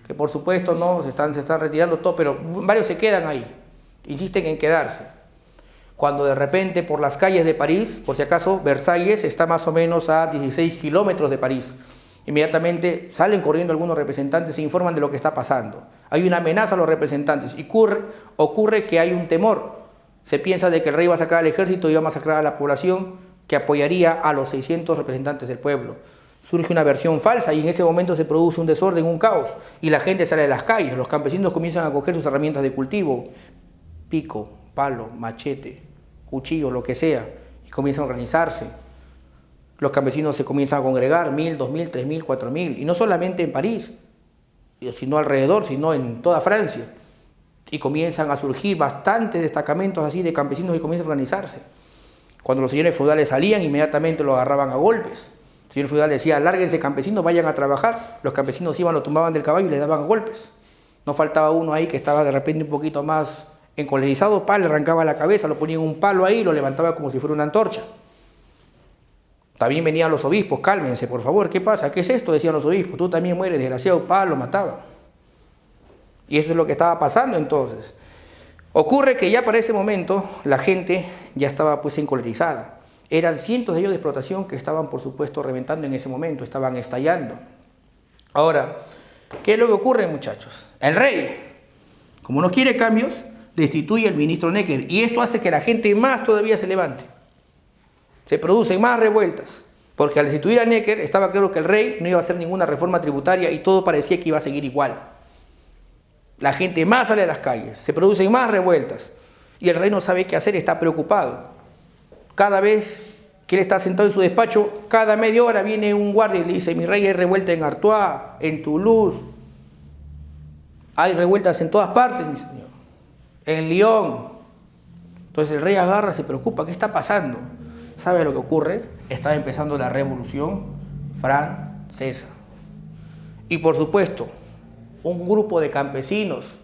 que por supuesto no se están retirando todo, pero varios se quedan ahí, insisten en quedarse. Cuando de repente por las calles de París, por si acaso, Versalles está más o menos a 16 kilómetros de París. Inmediatamente salen corriendo algunos representantes e informan de lo que está pasando. Hay una amenaza a los representantes y ocurre que hay un temor. Se piensa de que el rey va a sacar al ejército y va a masacrar a la población que apoyaría a los 600 representantes del pueblo. Surge una versión falsa y en ese momento se produce un desorden, un caos, y la gente sale a las calles. Los campesinos comienzan a coger sus herramientas de cultivo, pico, palo, machete, cuchillo, lo que sea, y comienzan a organizarse. Los campesinos se comienzan a congregar, 1000, 2000, 3000, 4000, y no solamente en París, sino alrededor, sino en toda Francia. Y comienzan a surgir bastantes destacamentos así de campesinos que comienzan a organizarse. Cuando los señores feudales salían, inmediatamente lo agarraban a golpes. El señor feudal decía, lárguense campesinos, vayan a trabajar. Los campesinos iban, lo tumbaban del caballo y le daban golpes. No faltaba uno ahí que estaba de repente un poquito más encolerizado, le arrancaba la cabeza, lo ponían un palo ahí y lo levantaba como si fuera una antorcha. También venían los obispos, cálmense, por favor, ¿qué pasa? ¿Qué es esto? Decían los obispos, tú también mueres, desgraciado, lo mataban. Y eso es lo que estaba pasando entonces. Ocurre que ya para ese momento la gente ya estaba pues encolerizada. Eran cientos de ellos de explotación que estaban, por supuesto, reventando en ese momento, estaban estallando. Ahora, ¿qué es lo que ocurre, muchachos? El rey, como no quiere cambios, destituye al ministro Necker, y esto hace que la gente más todavía se levante. Se producen más revueltas, porque al destituir a Necker estaba claro que el rey no iba a hacer ninguna reforma tributaria y todo parecía que iba a seguir igual. La gente más sale a las calles, se producen más revueltas, y el rey no sabe qué hacer, está preocupado. Cada vez que él está sentado en su despacho, cada media hora viene un guardia y le dice, mi rey, hay revuelta en Artois, en Toulouse, hay revueltas en todas partes, mi señor, en Lyon. Entonces el rey agarra, se preocupa, ¿qué está pasando? ¿Sabe lo que ocurre? Está empezando la Revolución Francesa. Y por supuesto, un grupo de campesinos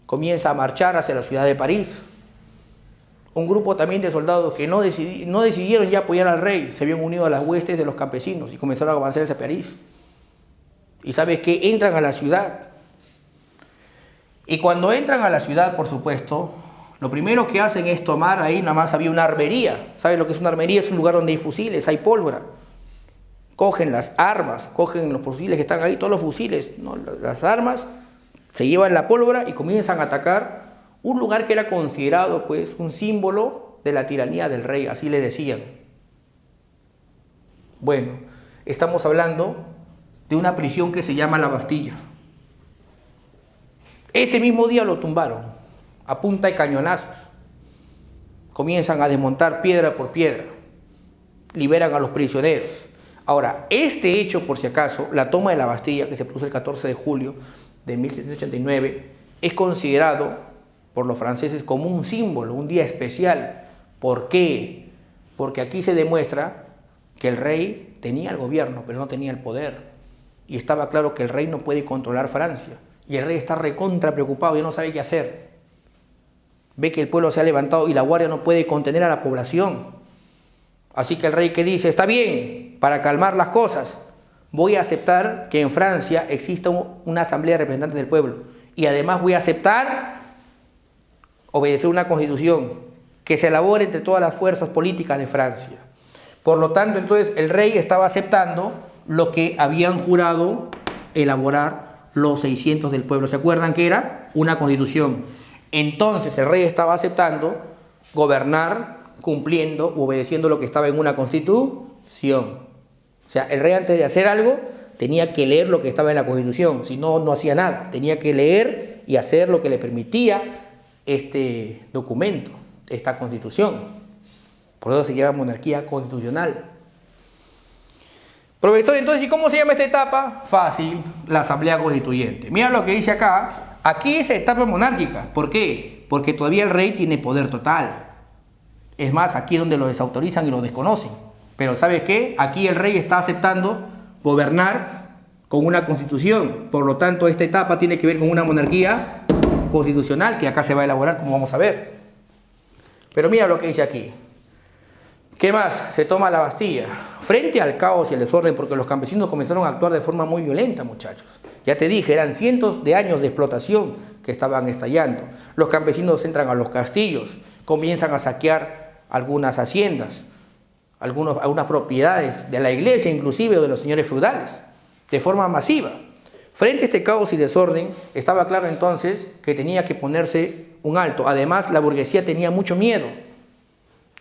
comienza a marchar hacia la ciudad de París. Un grupo también de soldados que no decidieron ya apoyar al rey, se habían unido a las huestes de los campesinos y comenzaron a avanzar hacia París. Y ¿sabes qué? Entran a la ciudad. Y cuando entran a la ciudad, por supuesto, lo primero que hacen es tomar ahí, nada más había una armería. ¿Sabes lo que es una armería? Es un lugar donde hay fusiles, hay pólvora. Cogen las armas, cogen los fusiles que están ahí, todos los fusiles, ¿no? Las armas, se llevan la pólvora y comienzan a atacar un lugar que era considerado pues un símbolo de la tiranía del rey, así le decían. Bueno, estamos hablando de una prisión que se llama la Bastilla. Ese mismo día lo tumbaron, a punta de cañonazos. Comienzan a desmontar piedra por piedra, liberan a los prisioneros. Ahora, este hecho, por si acaso, la toma de la Bastilla, que se produjo el 14 de julio de 1789, es considerado por los franceses como un símbolo, un día especial. ¿Por qué? Porque aquí se demuestra que el rey tenía el gobierno, pero no tenía el poder. Y estaba claro que el rey no puede controlar Francia. Y el rey está recontra preocupado, ya no sabe qué hacer. Ve que el pueblo se ha levantado y la guardia no puede contener a la población. Así que el rey, que dice, está bien, para calmar las cosas, voy a aceptar que en Francia exista una asamblea de representantes del pueblo. Y además voy a aceptar obedecer una constitución que se elabore entre todas las fuerzas políticas de Francia. Por lo tanto, entonces, el rey estaba aceptando lo que habían jurado elaborar los 600 del pueblo. ¿Se acuerdan que era? Una constitución. Entonces, el rey estaba aceptando gobernar cumpliendo u obedeciendo lo que estaba en una constitución. O sea, el rey, antes de hacer algo, tenía que leer lo que estaba en la constitución. Si no, no hacía nada. Tenía que leer y hacer lo que le permitía este documento, esta constitución. Por eso se llama monarquía constitucional. Profesor, entonces, ¿y cómo se llama esta etapa? Fácil, la asamblea constituyente. Mira lo que dice acá. Aquí es etapa monárquica. ¿Por qué? Porque todavía el rey tiene poder total. Es más, aquí es donde lo desautorizan y lo desconocen. Pero ¿sabes qué? Aquí el rey está aceptando gobernar con una constitución. Por lo tanto, esta etapa tiene que ver con una monarquía constitucional que acá se va a elaborar, como vamos a ver. Pero mira lo que dice aquí. ¿Qué más? Se toma la Bastilla. Frente al caos y el desorden, porque los campesinos comenzaron a actuar de forma muy violenta, muchachos. Ya te dije, eran cientos de años de explotación que estaban estallando. Los campesinos entran a los castillos, comienzan a saquear algunas haciendas, algunas propiedades de la iglesia, inclusive, o de los señores feudales, de forma masiva. Frente a este caos y desorden, estaba claro entonces que tenía que ponerse un alto. Además, la burguesía tenía mucho miedo.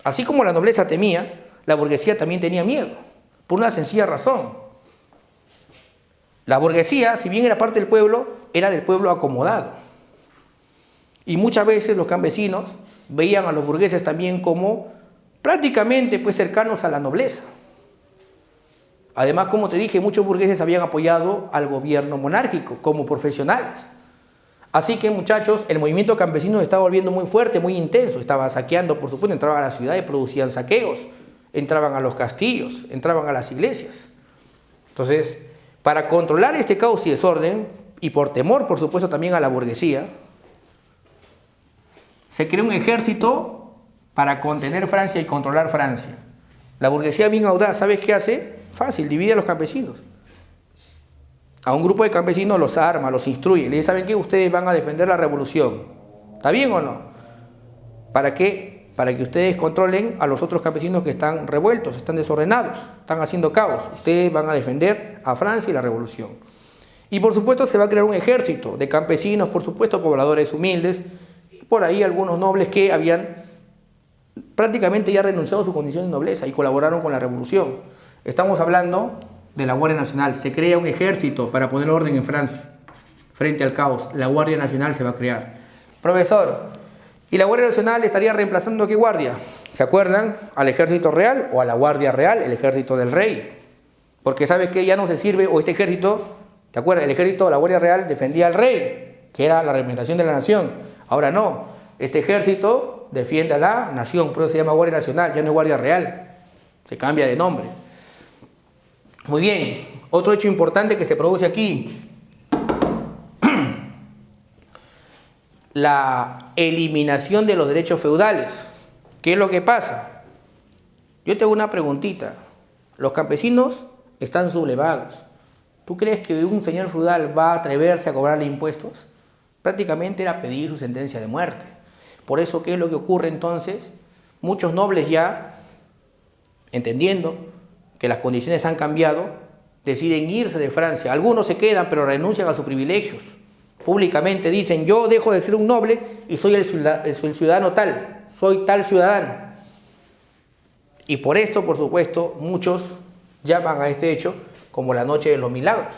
Así como la nobleza temía, la burguesía también tenía miedo, por una sencilla razón. La burguesía, si bien era parte del pueblo, era del pueblo acomodado. Y muchas veces los campesinos veían a los burgueses también como prácticamente pues cercanos a la nobleza. Además, como te dije, muchos burgueses habían apoyado al gobierno monárquico como profesionales. Así que, muchachos, el movimiento campesino se estaba volviendo muy fuerte, muy intenso. Estaban saqueando, por supuesto, entraban a las ciudades, producían saqueos, entraban a los castillos, entraban a las iglesias. Entonces, para controlar este caos y desorden, y por temor, por supuesto, también a la burguesía, se creó un ejército para contener Francia y controlar Francia. La burguesía bien audaz, ¿sabes qué hace? Fácil, divide a los campesinos. A un grupo de campesinos los arma, los instruye. Le dice, ¿saben qué? Ustedes van a defender la revolución. ¿Está bien o no? ¿Para qué? Para que ustedes controlen a los otros campesinos que están revueltos, están desordenados, están haciendo caos. Ustedes van a defender a Francia y la revolución. Y por supuesto se va a crear un ejército de campesinos, por supuesto pobladores humildes, y por ahí algunos nobles que habían prácticamente ya renunciado a su condición de nobleza y colaboraron con la revolución. Estamos hablando de la Guardia Nacional. Se crea un ejército para poner orden en Francia. Frente al caos, la Guardia Nacional se va a crear. Profesor, ¿y la Guardia Nacional estaría reemplazando a qué guardia? ¿Se acuerdan? ¿Al ejército real o a la Guardia Real, el ejército del rey? Porque ¿sabes qué? Ya no se sirve, o este ejército, ¿te acuerdas? El ejército de la Guardia Real defendía al rey, que era la representación de la nación. Ahora no, este ejército defiende a la nación, por eso se llama Guardia Nacional, ya no es Guardia Real, se cambia de nombre. Muy bien, otro hecho importante que se produce aquí, la eliminación de los derechos feudales. ¿Qué es lo que pasa? Yo te hago una preguntita. Los campesinos están sublevados. ¿Tú crees que un señor feudal va a atreverse a cobrarle impuestos? Prácticamente era pedir su sentencia de muerte. Por eso, ¿qué es lo que ocurre entonces? Muchos nobles ya, entendiendo que las condiciones han cambiado, deciden irse de Francia. Algunos se quedan, pero renuncian a sus privilegios. Públicamente dicen, yo dejo de ser un noble y soy el ciudadano tal, soy tal ciudadano. Y por esto, por supuesto, muchos llaman a este hecho como la noche de los milagros.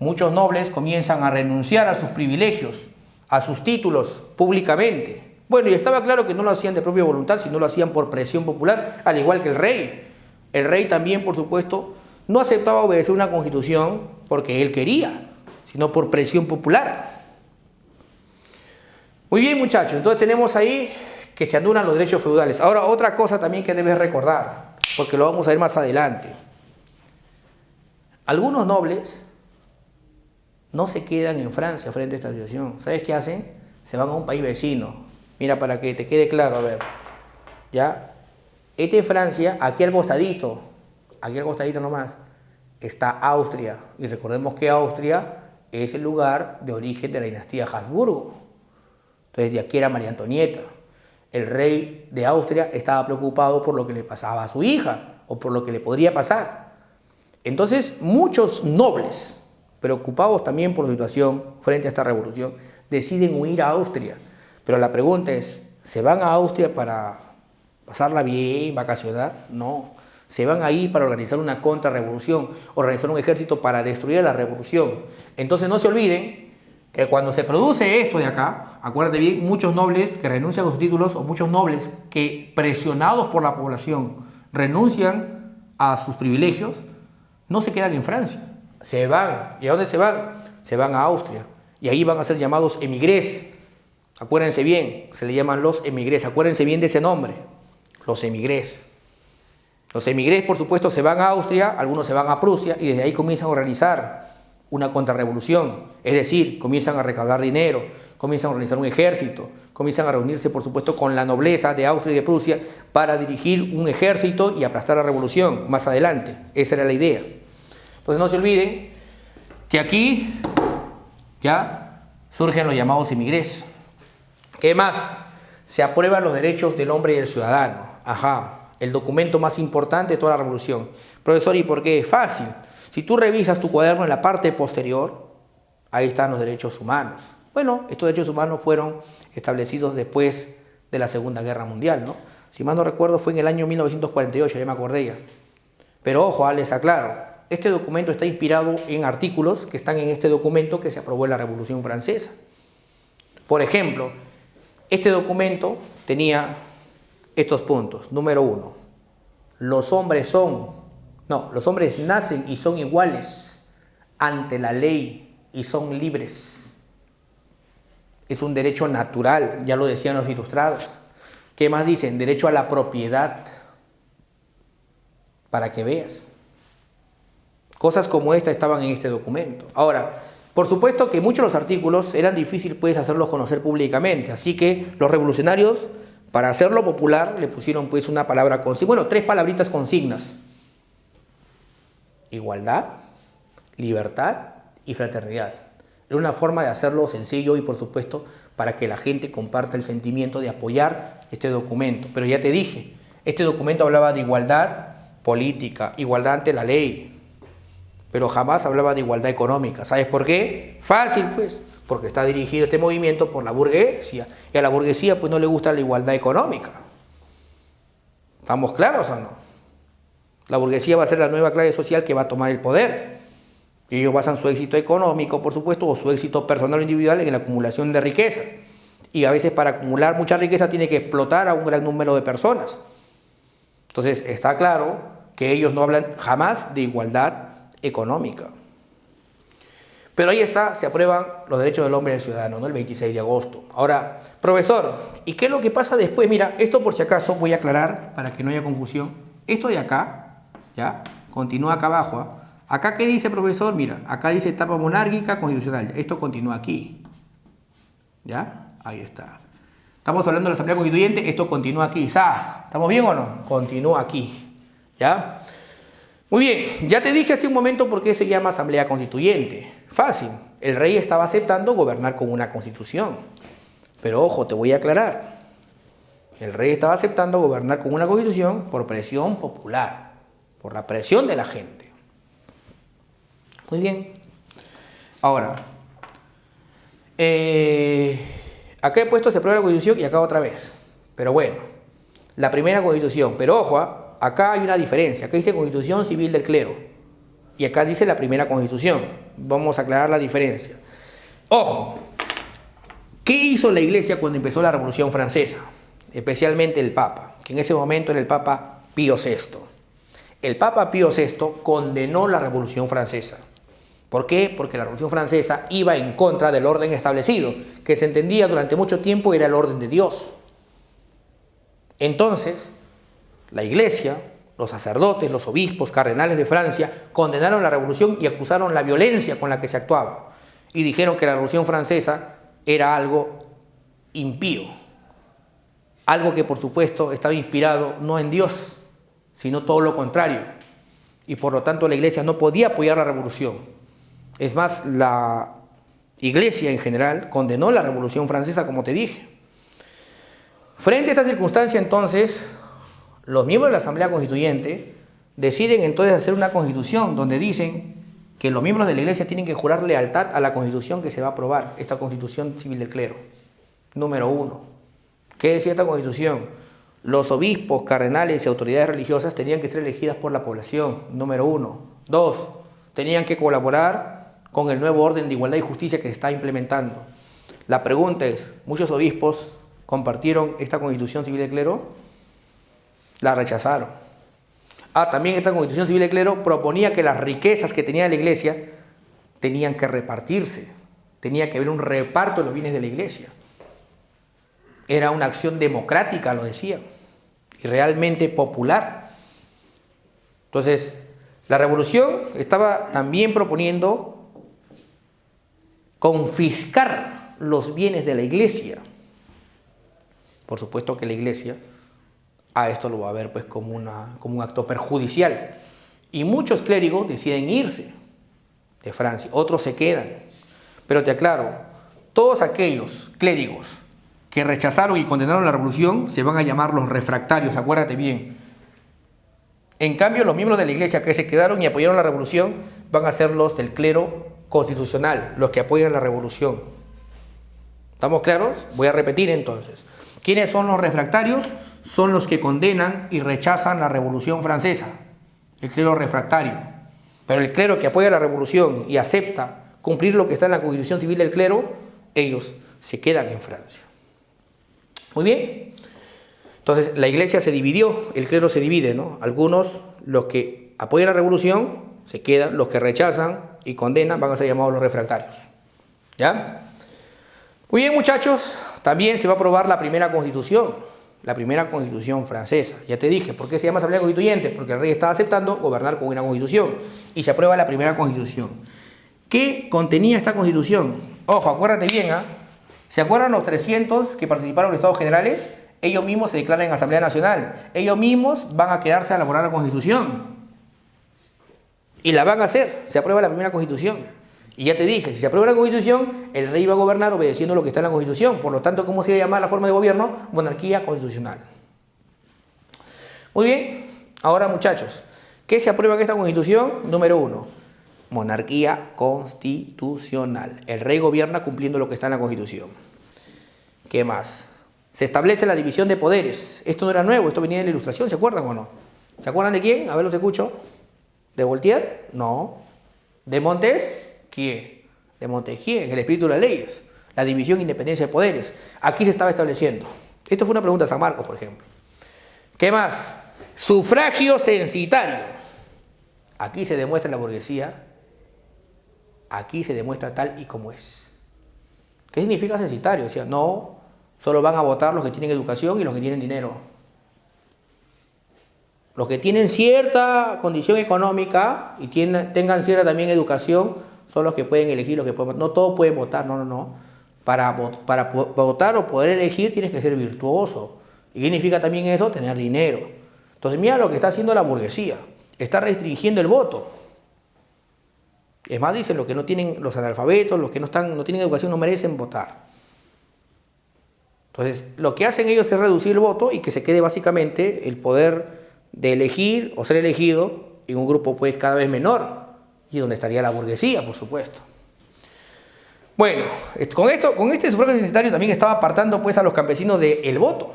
Muchos nobles comienzan a renunciar a sus privilegios, a sus títulos, públicamente. Bueno, y estaba claro que no lo hacían de propia voluntad, sino lo hacían por presión popular, al igual que el rey. El rey también, por supuesto, no aceptaba obedecer una constitución porque él quería, sino por presión popular. Muy bien, muchachos, entonces tenemos ahí que se anulan los derechos feudales. Ahora, otra cosa también que debes recordar, porque lo vamos a ver más adelante. Algunos nobles no se quedan en Francia frente a esta situación. ¿Sabes qué hacen? Se van a un país vecino. Mira, para que te quede claro, a ver, ¿ya? Esta es Francia, aquí al costadito nomás, está Austria. Y recordemos que Austria es el lugar de origen de la dinastía Habsburgo. Entonces, de aquí era María Antonieta. El rey de Austria estaba preocupado por lo que le pasaba a su hija, o por lo que le podría pasar. Entonces, muchos nobles, preocupados también por la situación frente a esta revolución, deciden huir a Austria. Pero la pregunta es, ¿se van a Austria para pasarla bien, vacacionar? No, se van ahí para organizar una contrarrevolución, organizar un ejército para destruir la revolución. Entonces no se olviden que cuando se produce esto de acá, acuérdate bien, muchos nobles que renuncian a sus títulos, o muchos nobles que presionados por la población renuncian a sus privilegios, no se quedan en Francia, se van. ¿Y a dónde se van? Se van a Austria, y ahí van a ser llamados émigrés. Acuérdense bien, se le llaman los émigrés, acuérdense bien de ese nombre. los emigrés. Los emigrés, por supuesto, se van a Austria, algunos se van a Prusia y desde ahí comienzan a organizar una contrarrevolución. Es decir, comienzan a recaudar dinero, comienzan a organizar un ejército, comienzan a reunirse, por supuesto, con la nobleza de Austria y de Prusia para dirigir un ejército y aplastar la revolución más adelante. Esa era la idea. Entonces no se olviden que aquí ya surgen los llamados emigrés. ¿Qué más? Se aprueban los derechos del hombre y del ciudadano. Ajá. El documento más importante de toda la revolución. Profesor, ¿y por qué? Es fácil. Si tú revisas tu cuaderno en la parte posterior, ahí están los derechos humanos. Bueno, estos derechos humanos fueron establecidos después de la Segunda Guerra Mundial, ¿no? Si mal no recuerdo, fue en el año 1948, ya me acordé ya. Pero ojo, les aclaro, este documento está inspirado en artículos que están en este documento que se aprobó en la Revolución Francesa. Por ejemplo, este documento tenía estos puntos. Número 1, los hombres nacen y son iguales ante la ley y son libres. Es un derecho natural, ya lo decían los ilustrados. ¿Qué más dicen? Derecho a la propiedad, para que veas. Cosas como esta estaban en este documento. Ahora, por supuesto que muchos de los artículos eran difíciles pues hacerlos conocer públicamente, así que los revolucionarios, para hacerlo popular, le pusieron pues una palabra consigna, bueno, 3 palabritas consignas: igualdad, libertad y fraternidad. Era una forma de hacerlo sencillo y, por supuesto, para que la gente comparta el sentimiento de apoyar este documento. Pero ya te dije, este documento hablaba de igualdad política, igualdad ante la ley, pero jamás hablaba de igualdad económica. ¿Sabes por qué? Fácil, pues. Porque está dirigido este movimiento por la burguesía, y a la burguesía pues no le gusta la igualdad económica. ¿Estamos claros o no? La burguesía va a ser la nueva clase social que va a tomar el poder. Y ellos basan su éxito económico, por supuesto, o su éxito personal o individual en la acumulación de riquezas. Y a veces para acumular mucha riqueza tiene que explotar a un gran número de personas. Entonces está claro que ellos no hablan jamás de igualdad económica. Pero ahí está, se aprueban los derechos del hombre y del ciudadano, ¿no? El 26 de agosto. Ahora, profesor, ¿y qué es lo que pasa después? Mira, esto por si acaso voy a aclarar para que no haya confusión. Esto de acá, ¿ya? Continúa acá abajo, ¿ah? Acá, ¿qué dice, profesor? Mira, acá dice etapa monárquica constitucional. Esto continúa aquí. ¿Ya? Ahí está. Estamos hablando de la Asamblea Constituyente, esto continúa aquí. ¿Estamos bien o no? Continúa aquí. ¿Ya? Muy bien, ya te dije hace un momento por qué se llama Asamblea Constituyente. Fácil, el rey estaba aceptando gobernar con una constitución. Pero ojo, te voy a aclarar. El rey estaba aceptando gobernar con una constitución por presión popular, por la presión de la gente. Muy bien. Ahora, acá he puesto se aprueba la constitución y acá otra vez. Pero bueno, la primera constitución. Pero ojo, acá hay una diferencia. Acá dice Constitución Civil del Clero y acá dice la primera Constitución. Vamos a aclarar la diferencia. Ojo, ¿qué hizo la Iglesia cuando empezó la Revolución Francesa? Especialmente el Papa, que en ese momento era el Papa Pío VI. El Papa Pío VI condenó la Revolución Francesa. ¿Por qué? Porque la Revolución Francesa iba en contra del orden establecido, que se entendía durante mucho tiempo era el orden de Dios. Entonces, la Iglesia, los sacerdotes, los obispos, cardenales de Francia condenaron la revolución y acusaron la violencia con la que se actuaba. Y dijeron que la Revolución Francesa era algo impío. Algo que, por supuesto, estaba inspirado no en Dios, sino todo lo contrario. Y por lo tanto la Iglesia no podía apoyar la revolución. Es más, la Iglesia en general condenó la Revolución Francesa, como te dije. Frente a esta circunstancia, entonces, los miembros de la Asamblea Constituyente deciden entonces hacer una constitución donde dicen que los miembros de la Iglesia tienen que jurar lealtad a la constitución que se va a aprobar, esta Constitución Civil del Clero. Número 1. ¿Qué decía esta constitución? Los obispos, cardenales y autoridades religiosas tenían que ser elegidas por la población. Número 1. 2. Tenían que colaborar con el nuevo orden de igualdad y justicia que se está implementando. La pregunta es, ¿muchos obispos compartieron esta Constitución Civil del Clero? La rechazaron. También esta Constitución Civil del Clero proponía que las riquezas que tenía la Iglesia tenían que repartirse. Tenía que haber un reparto de los bienes de la Iglesia. Era una acción democrática, lo decían. y realmente popular. Entonces, la revolución estaba también proponiendo confiscar los bienes de la iglesia. Por supuesto que la iglesia a esto lo va a ver pues como un acto perjudicial. Y muchos clérigos deciden irse de Francia, otros se quedan. Pero te aclaro, todos aquellos clérigos que rechazaron y condenaron la revolución se van a llamar los refractarios, acuérdate bien. En cambio, los miembros de la iglesia que se quedaron y apoyaron la revolución van a ser los del clero constitucional, los que apoyan la revolución. ¿Estamos claros? Voy a repetir entonces. ¿Quiénes son los refractarios? Son los que condenan y rechazan la revolución francesa, el clero refractario. Pero el clero que apoya la revolución y acepta cumplir lo que está en la Constitución Civil del clero, ellos se quedan en Francia. Muy bien. Entonces la iglesia se dividió, el clero se divide, ¿no? Algunos, los que apoyan la revolución, se quedan, los que rechazan y condenan van a ser llamados los refractarios. ¿Ya? Muy bien, muchachos, también se va a aprobar la primera constitución francesa. Ya te dije, ¿por qué se llama Asamblea Constituyente? Porque el rey estaba aceptando gobernar con una constitución y se aprueba la primera constitución. ¿Qué contenía esta constitución? Ojo, acuérdate bien, ¿eh? ¿Se acuerdan los 300 que participaron en los estados generales? Ellos mismos se declaran en Asamblea Nacional. Ellos mismos van a quedarse a elaborar la constitución. Y la van a hacer. Se aprueba la primera constitución. Y ya te dije, si se aprueba la constitución, el rey va a gobernar obedeciendo lo que está en la constitución. Por lo tanto, ¿cómo se va a llamar la forma de gobierno? Monarquía constitucional. Muy bien. Ahora, muchachos, ¿qué se aprueba en esta constitución? Número 1, monarquía constitucional. El rey gobierna cumpliendo lo que está en la constitución. ¿Qué más? Se establece la división de poderes. Esto no era nuevo, esto venía de la Ilustración, ¿se acuerdan o no? ¿Se acuerdan de quién? A ver, los escucho. ¿De Voltaire? No. ¿De Montesquieu? De Montesquieu, en el espíritu de las leyes. La división e independencia de poderes. Aquí se estaba estableciendo. Esto fue una pregunta de San Marcos, por ejemplo. ¿Qué más? Sufragio censitario. Aquí se demuestra la burguesía. Aquí se demuestra tal y como es. ¿Qué significa censitario? Decía, no, solo van a votar los que tienen educación y los que tienen dinero. Los que tienen cierta condición económica y tengan cierta también educación son los que pueden elegir, los que pueden votar. No todos pueden votar, no. Para votar o poder elegir tienes que ser virtuoso. ¿Y qué significa también eso? Tener dinero. Entonces mira lo que está haciendo la burguesía. Está restringiendo el voto. Es más, dicen, los que no tienen, los analfabetos, los que no tienen educación no merecen votar. Entonces, lo que hacen ellos es reducir el voto y que se quede básicamente el poder de elegir o ser elegido en un grupo pues cada vez menor, y donde estaría la burguesía, por supuesto. Bueno, con este sufragio censitario también estaba apartando pues a los campesinos del voto,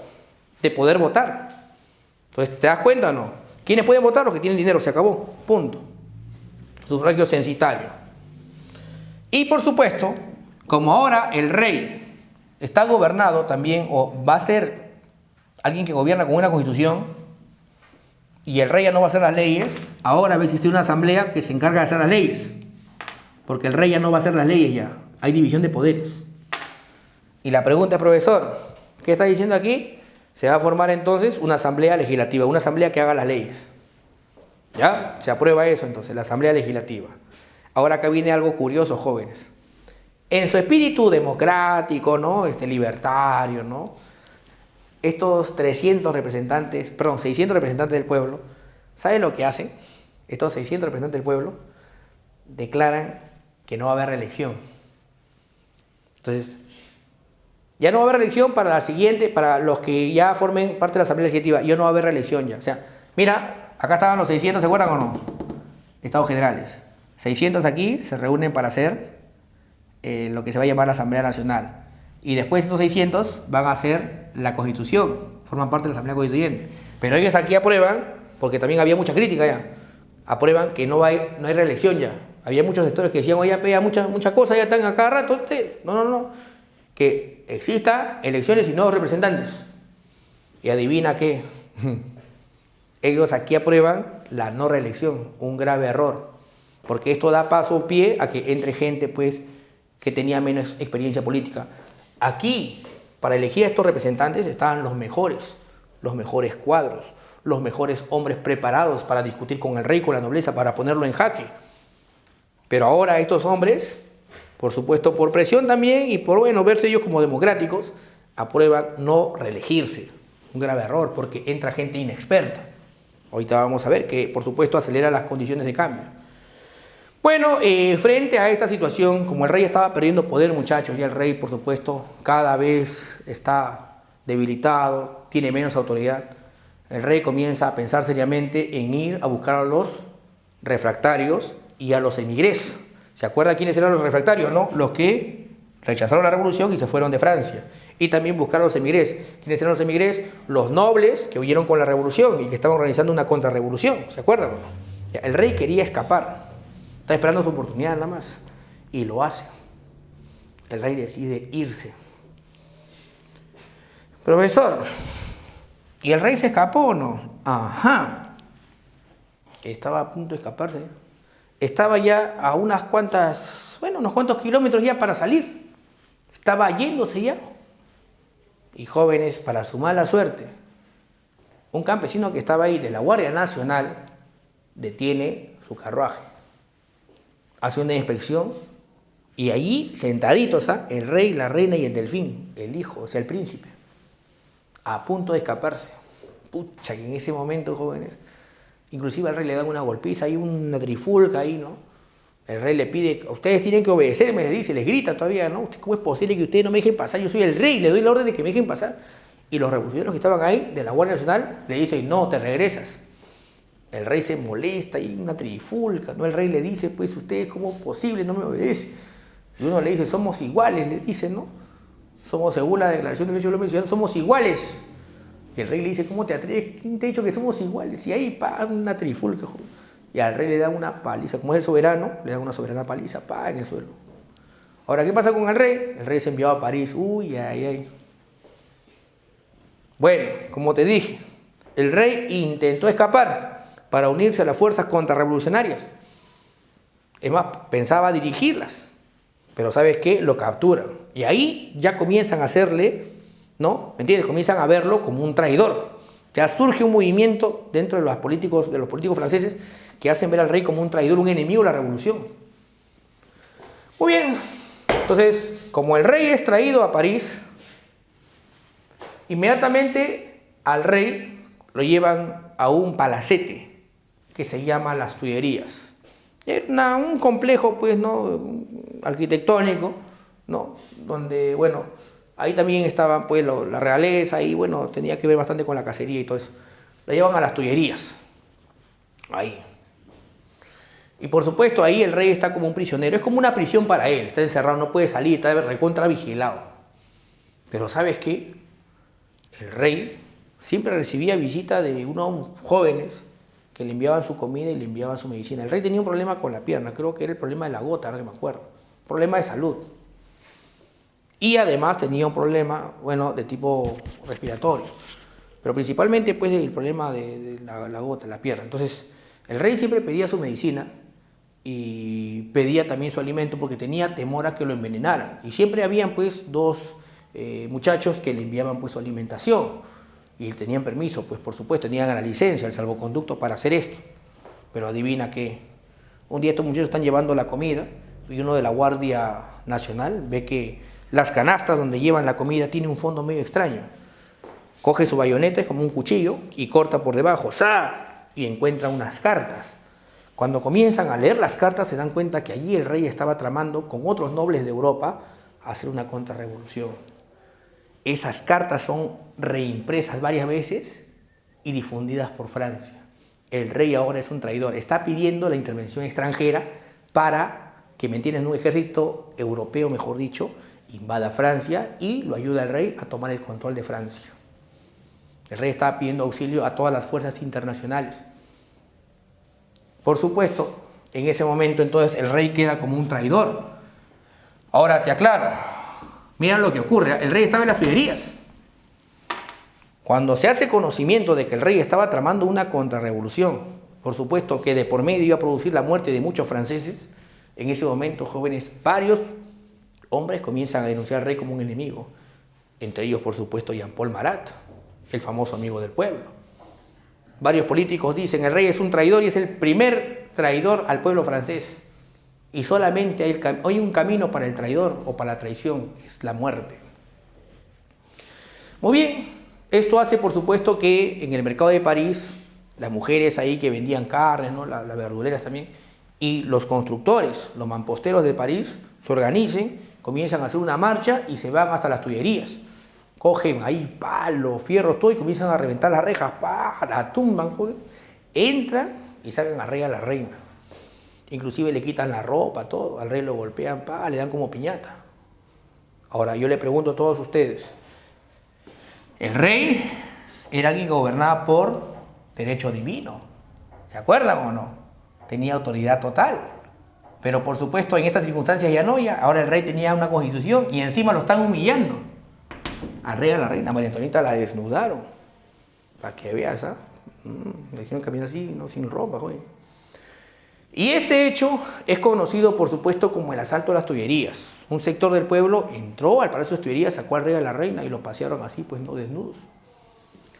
de poder votar. Entonces, ¿te das cuenta o no? ¿Quiénes pueden votar? Los que tienen dinero, se acabó, punto. Sufragio censitario. Y por supuesto, como ahora el rey está gobernado también, o va a ser alguien que gobierna con una constitución, y el rey ya no va a hacer las leyes, ahora va a existir una asamblea que se encarga de hacer las leyes, porque el rey ya no va a hacer las leyes ya, hay división de poderes. Y la pregunta es, profesor, ¿qué está diciendo aquí? Se va a formar entonces una asamblea legislativa, una asamblea que haga las leyes. ¿Ya? Se aprueba eso entonces, la asamblea legislativa. Ahora acá viene algo curioso, jóvenes. En su espíritu democrático, ¿no? Libertario, ¿no? Estos 600 representantes del pueblo, ¿saben lo que hacen? Estos 600 representantes del pueblo declaran que no va a haber reelección. Entonces, ya no va a haber reelección para los que ya formen parte de la Asamblea Legislativa. Ya no va a haber reelección ya. O sea, mira, acá estaban los 600, ¿se acuerdan o no? Estados generales. 600 aquí se reúnen para hacer lo que se va a llamar la Asamblea Nacional. Y después estos 600 van a hacer la Constitución, forman parte de la Asamblea Constituyente. Pero ellos aquí aprueban, porque también había mucha crítica ya, aprueban que no hay reelección ya. Había muchos sectores que decían, oye, ya muchas cosas ya están a cada rato. No. Que exista elecciones y nuevos representantes. Y adivina qué. Ellos aquí aprueban la no reelección, un grave error. Porque esto da pie a que entre gente pues que tenía menos experiencia política. Aquí, para elegir a estos representantes, estaban los mejores los mejores cuadros, los mejores hombres preparados para discutir con el rey, con la nobleza, para ponerlo en jaque. Pero ahora estos hombres, por supuesto por presión también y por verse ellos como democráticos, aprueban no reelegirse. Un grave error porque entra gente inexperta. Ahorita vamos a ver que por supuesto acelera las condiciones de cambio. Bueno, frente a esta situación, como el rey estaba perdiendo poder, muchachos, ya el rey por supuesto cada vez está debilitado, tiene menos autoridad, el rey comienza a pensar seriamente en ir a buscar a los refractarios y a los emigrés. ¿Se acuerdan quiénes eran los refractarios, no? Los que rechazaron la revolución y se fueron de Francia. Y también buscar a los emigrés. ¿Quiénes eran los emigrés? Los nobles que huyeron con la revolución y que estaban organizando una contrarrevolución. ¿Se acuerdan? El rey quería escapar. Está esperando su oportunidad nada más. Y lo hace. El rey decide irse. Profesor, ¿y el rey se escapó o no? Ajá. Estaba a punto de escaparse. Estaba ya a unos cuantos kilómetros ya para salir. Estaba yéndose ya. Y jóvenes, para su mala suerte, un campesino que estaba ahí de la Guardia Nacional detiene su carruaje. Hace una inspección y allí, sentaditos, el rey, la reina y el delfín, el hijo, o sea, el príncipe, a punto de escaparse. Pucha, que en ese momento, jóvenes, inclusive al rey le dan una golpiza, hay una trifulca ahí, ¿no? El rey le pide, ustedes tienen que obedecerme, le dice, les grita todavía, ¿no? ¿Cómo es posible que ustedes no me dejen pasar? Yo soy el rey, le doy la orden de que me dejen pasar. Y los revolucionarios que estaban ahí, de la Guardia Nacional, le dicen, no, te regresas. El rey se molesta, hay una trifulca, ¿no? El rey le dice, pues, ustedes, ¿cómo es posible? No me obedecen. Y uno le dice, somos iguales, le dice, ¿no? Somos, según la Declaración de Derechos de los Hombres, somos iguales. Y el rey le dice, ¿cómo te atreves? ¿Quién te ha dicho que somos iguales? Y ahí, una trifulca, joder. Y al rey le dan una paliza, como es el soberano, le dan una soberana paliza, en el suelo. Ahora, ¿qué pasa con el rey? El rey se envió a París, ay. Bueno, como te dije, el rey intentó escapar para unirse a las fuerzas contrarrevolucionarias. Es más, pensaba dirigirlas, pero ¿sabes qué? Lo capturan. Y ahí ya comienzan a hacerle, ¿no? ¿Me entiendes? Comienzan a verlo como un traidor. Ya surge un movimiento dentro de los políticos franceses que hacen ver al rey como un traidor, un enemigo de la revolución. Muy bien, entonces, como el rey es traído a París, inmediatamente al rey lo llevan a un palacete que se llama Las Tullerías. Era un complejo, pues, ¿no? Arquitectónico, ¿no? Donde, ahí también estaba, pues, la realeza, y, tenía que ver bastante con la cacería y todo eso. Lo llevan a Las Tullerías. Ahí. Y por supuesto, ahí el rey está como un prisionero. Es como una prisión para él. Está encerrado, no puede salir, está recontra vigilado. Pero ¿sabes qué? El rey siempre recibía visita de unos jóvenes que le enviaban su comida y le enviaban su medicina. El rey tenía un problema con la pierna, creo que era el problema de la gota, ahora que me acuerdo. Problema de salud. Y además tenía un problema, de tipo respiratorio. Pero principalmente, pues, el problema de la gota, la pierna. Entonces, el rey siempre pedía su medicina y pedía también su alimento porque tenía temor a que lo envenenaran. Y siempre habían, pues, dos muchachos que le enviaban, pues, su alimentación. Y tenían permiso, pues, por supuesto, tenían la licencia, el salvoconducto para hacer esto. Pero adivina qué. Un día estos muchachos están llevando la comida y uno de la Guardia Nacional ve que las canastas donde llevan la comida tienen un fondo medio extraño. Coge su bayoneta, es como un cuchillo, y corta por debajo, ¡za! Y encuentra unas cartas. Cuando comienzan a leer las cartas se dan cuenta que allí el rey estaba tramando con otros nobles de Europa hacer una contrarrevolución. Esas cartas son reimpresas varias veces y difundidas por Francia. El rey ahora es un traidor, está pidiendo la intervención extranjera para que, ¿me entiendes?, un ejército europeo, mejor dicho, invada Francia y lo ayuda al rey a tomar el control de Francia. El rey estaba pidiendo auxilio a todas las fuerzas internacionales. Por supuesto, en ese momento entonces el rey queda como un traidor. Ahora te aclaro, mira lo que ocurre, el rey estaba en las Tullerías. Cuando se hace conocimiento de que el rey estaba tramando una contrarrevolución, por supuesto que de por medio iba a producir la muerte de muchos franceses, en ese momento, jóvenes, varios hombres comienzan a denunciar al rey como un enemigo. Entre ellos, por supuesto, Jean-Paul Marat. el famoso amigo del pueblo. Varios políticos dicen, el rey es un traidor y es el primer traidor al pueblo francés. Y solamente hay un camino para el traidor o para la traición, es la muerte. Muy bien, esto hace por supuesto que en el mercado de París, las mujeres ahí que vendían carne, ¿no? las verduleras también, y los constructores, los mamposteros de París, se organicen, comienzan a hacer una marcha y se van hasta las Tullerías. Cogen ahí palos, fierros, todo y comienzan a reventar las rejas, la tumban, entran y sacan a rey a la reina. Inclusive le quitan la ropa, todo, al rey lo golpean, le dan como piñata. Ahora yo le pregunto a todos ustedes, el rey era alguien que gobernaba por derecho divino, ¿se acuerdan o no? Tenía autoridad total, pero por supuesto en estas circunstancias ya no, ahora el rey tenía una constitución y encima lo están humillando. Al rey, a la reina María Antonieta la desnudaron, para que veas, ¿ah? Le hicieron caminar así, no sin ropa, joder. Y este hecho es conocido, por supuesto, como el asalto a las Tullerías. Un sector del pueblo entró al Palacio de las Tullerías, sacó al rey a la reina y lo pasearon así, pues no desnudos.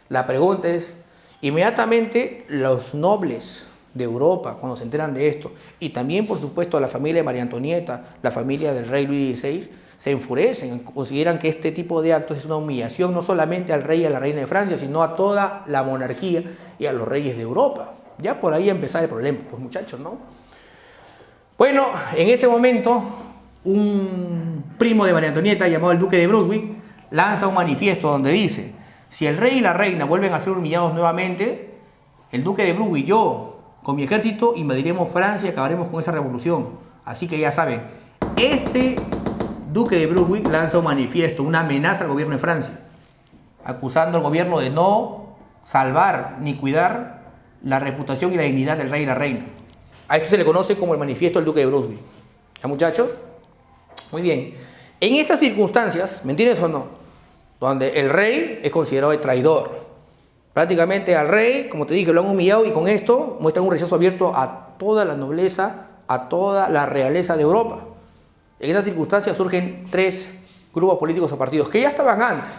La pregunta es, inmediatamente los nobles de Europa, cuando se enteran de esto, y también, por supuesto, la familia de María Antonieta, la familia del rey Luis XVI, se enfurecen, consideran que este tipo de actos es una humillación no solamente al rey y a la reina de Francia, sino a toda la monarquía y a los reyes de Europa. Ya por ahí empezaba el problema, pues muchachos, ¿no? Bueno, en ese momento, un primo de María Antonieta, llamado el duque de Brunswick, lanza un manifiesto donde dice, si el rey y la reina vuelven a ser humillados nuevamente, el duque de Brunswick y yo, con mi ejército, invadiremos Francia y acabaremos con esa revolución. Así que ya saben, este duque de Brunswick lanza un manifiesto, una amenaza al gobierno de Francia, acusando al gobierno de no salvar ni cuidar la reputación y la dignidad del rey y la reina. A esto se le conoce como el manifiesto del duque de Brunswick. ¿Ya, muchachos? Muy bien. En estas circunstancias, ¿me entiendes o no? Donde el rey es considerado el traidor. Prácticamente al rey, como te dije, lo han humillado y con esto muestran un rechazo abierto a toda la nobleza, a toda la realeza de Europa. En estas circunstancias surgen tres grupos políticos o partidos que ya estaban antes,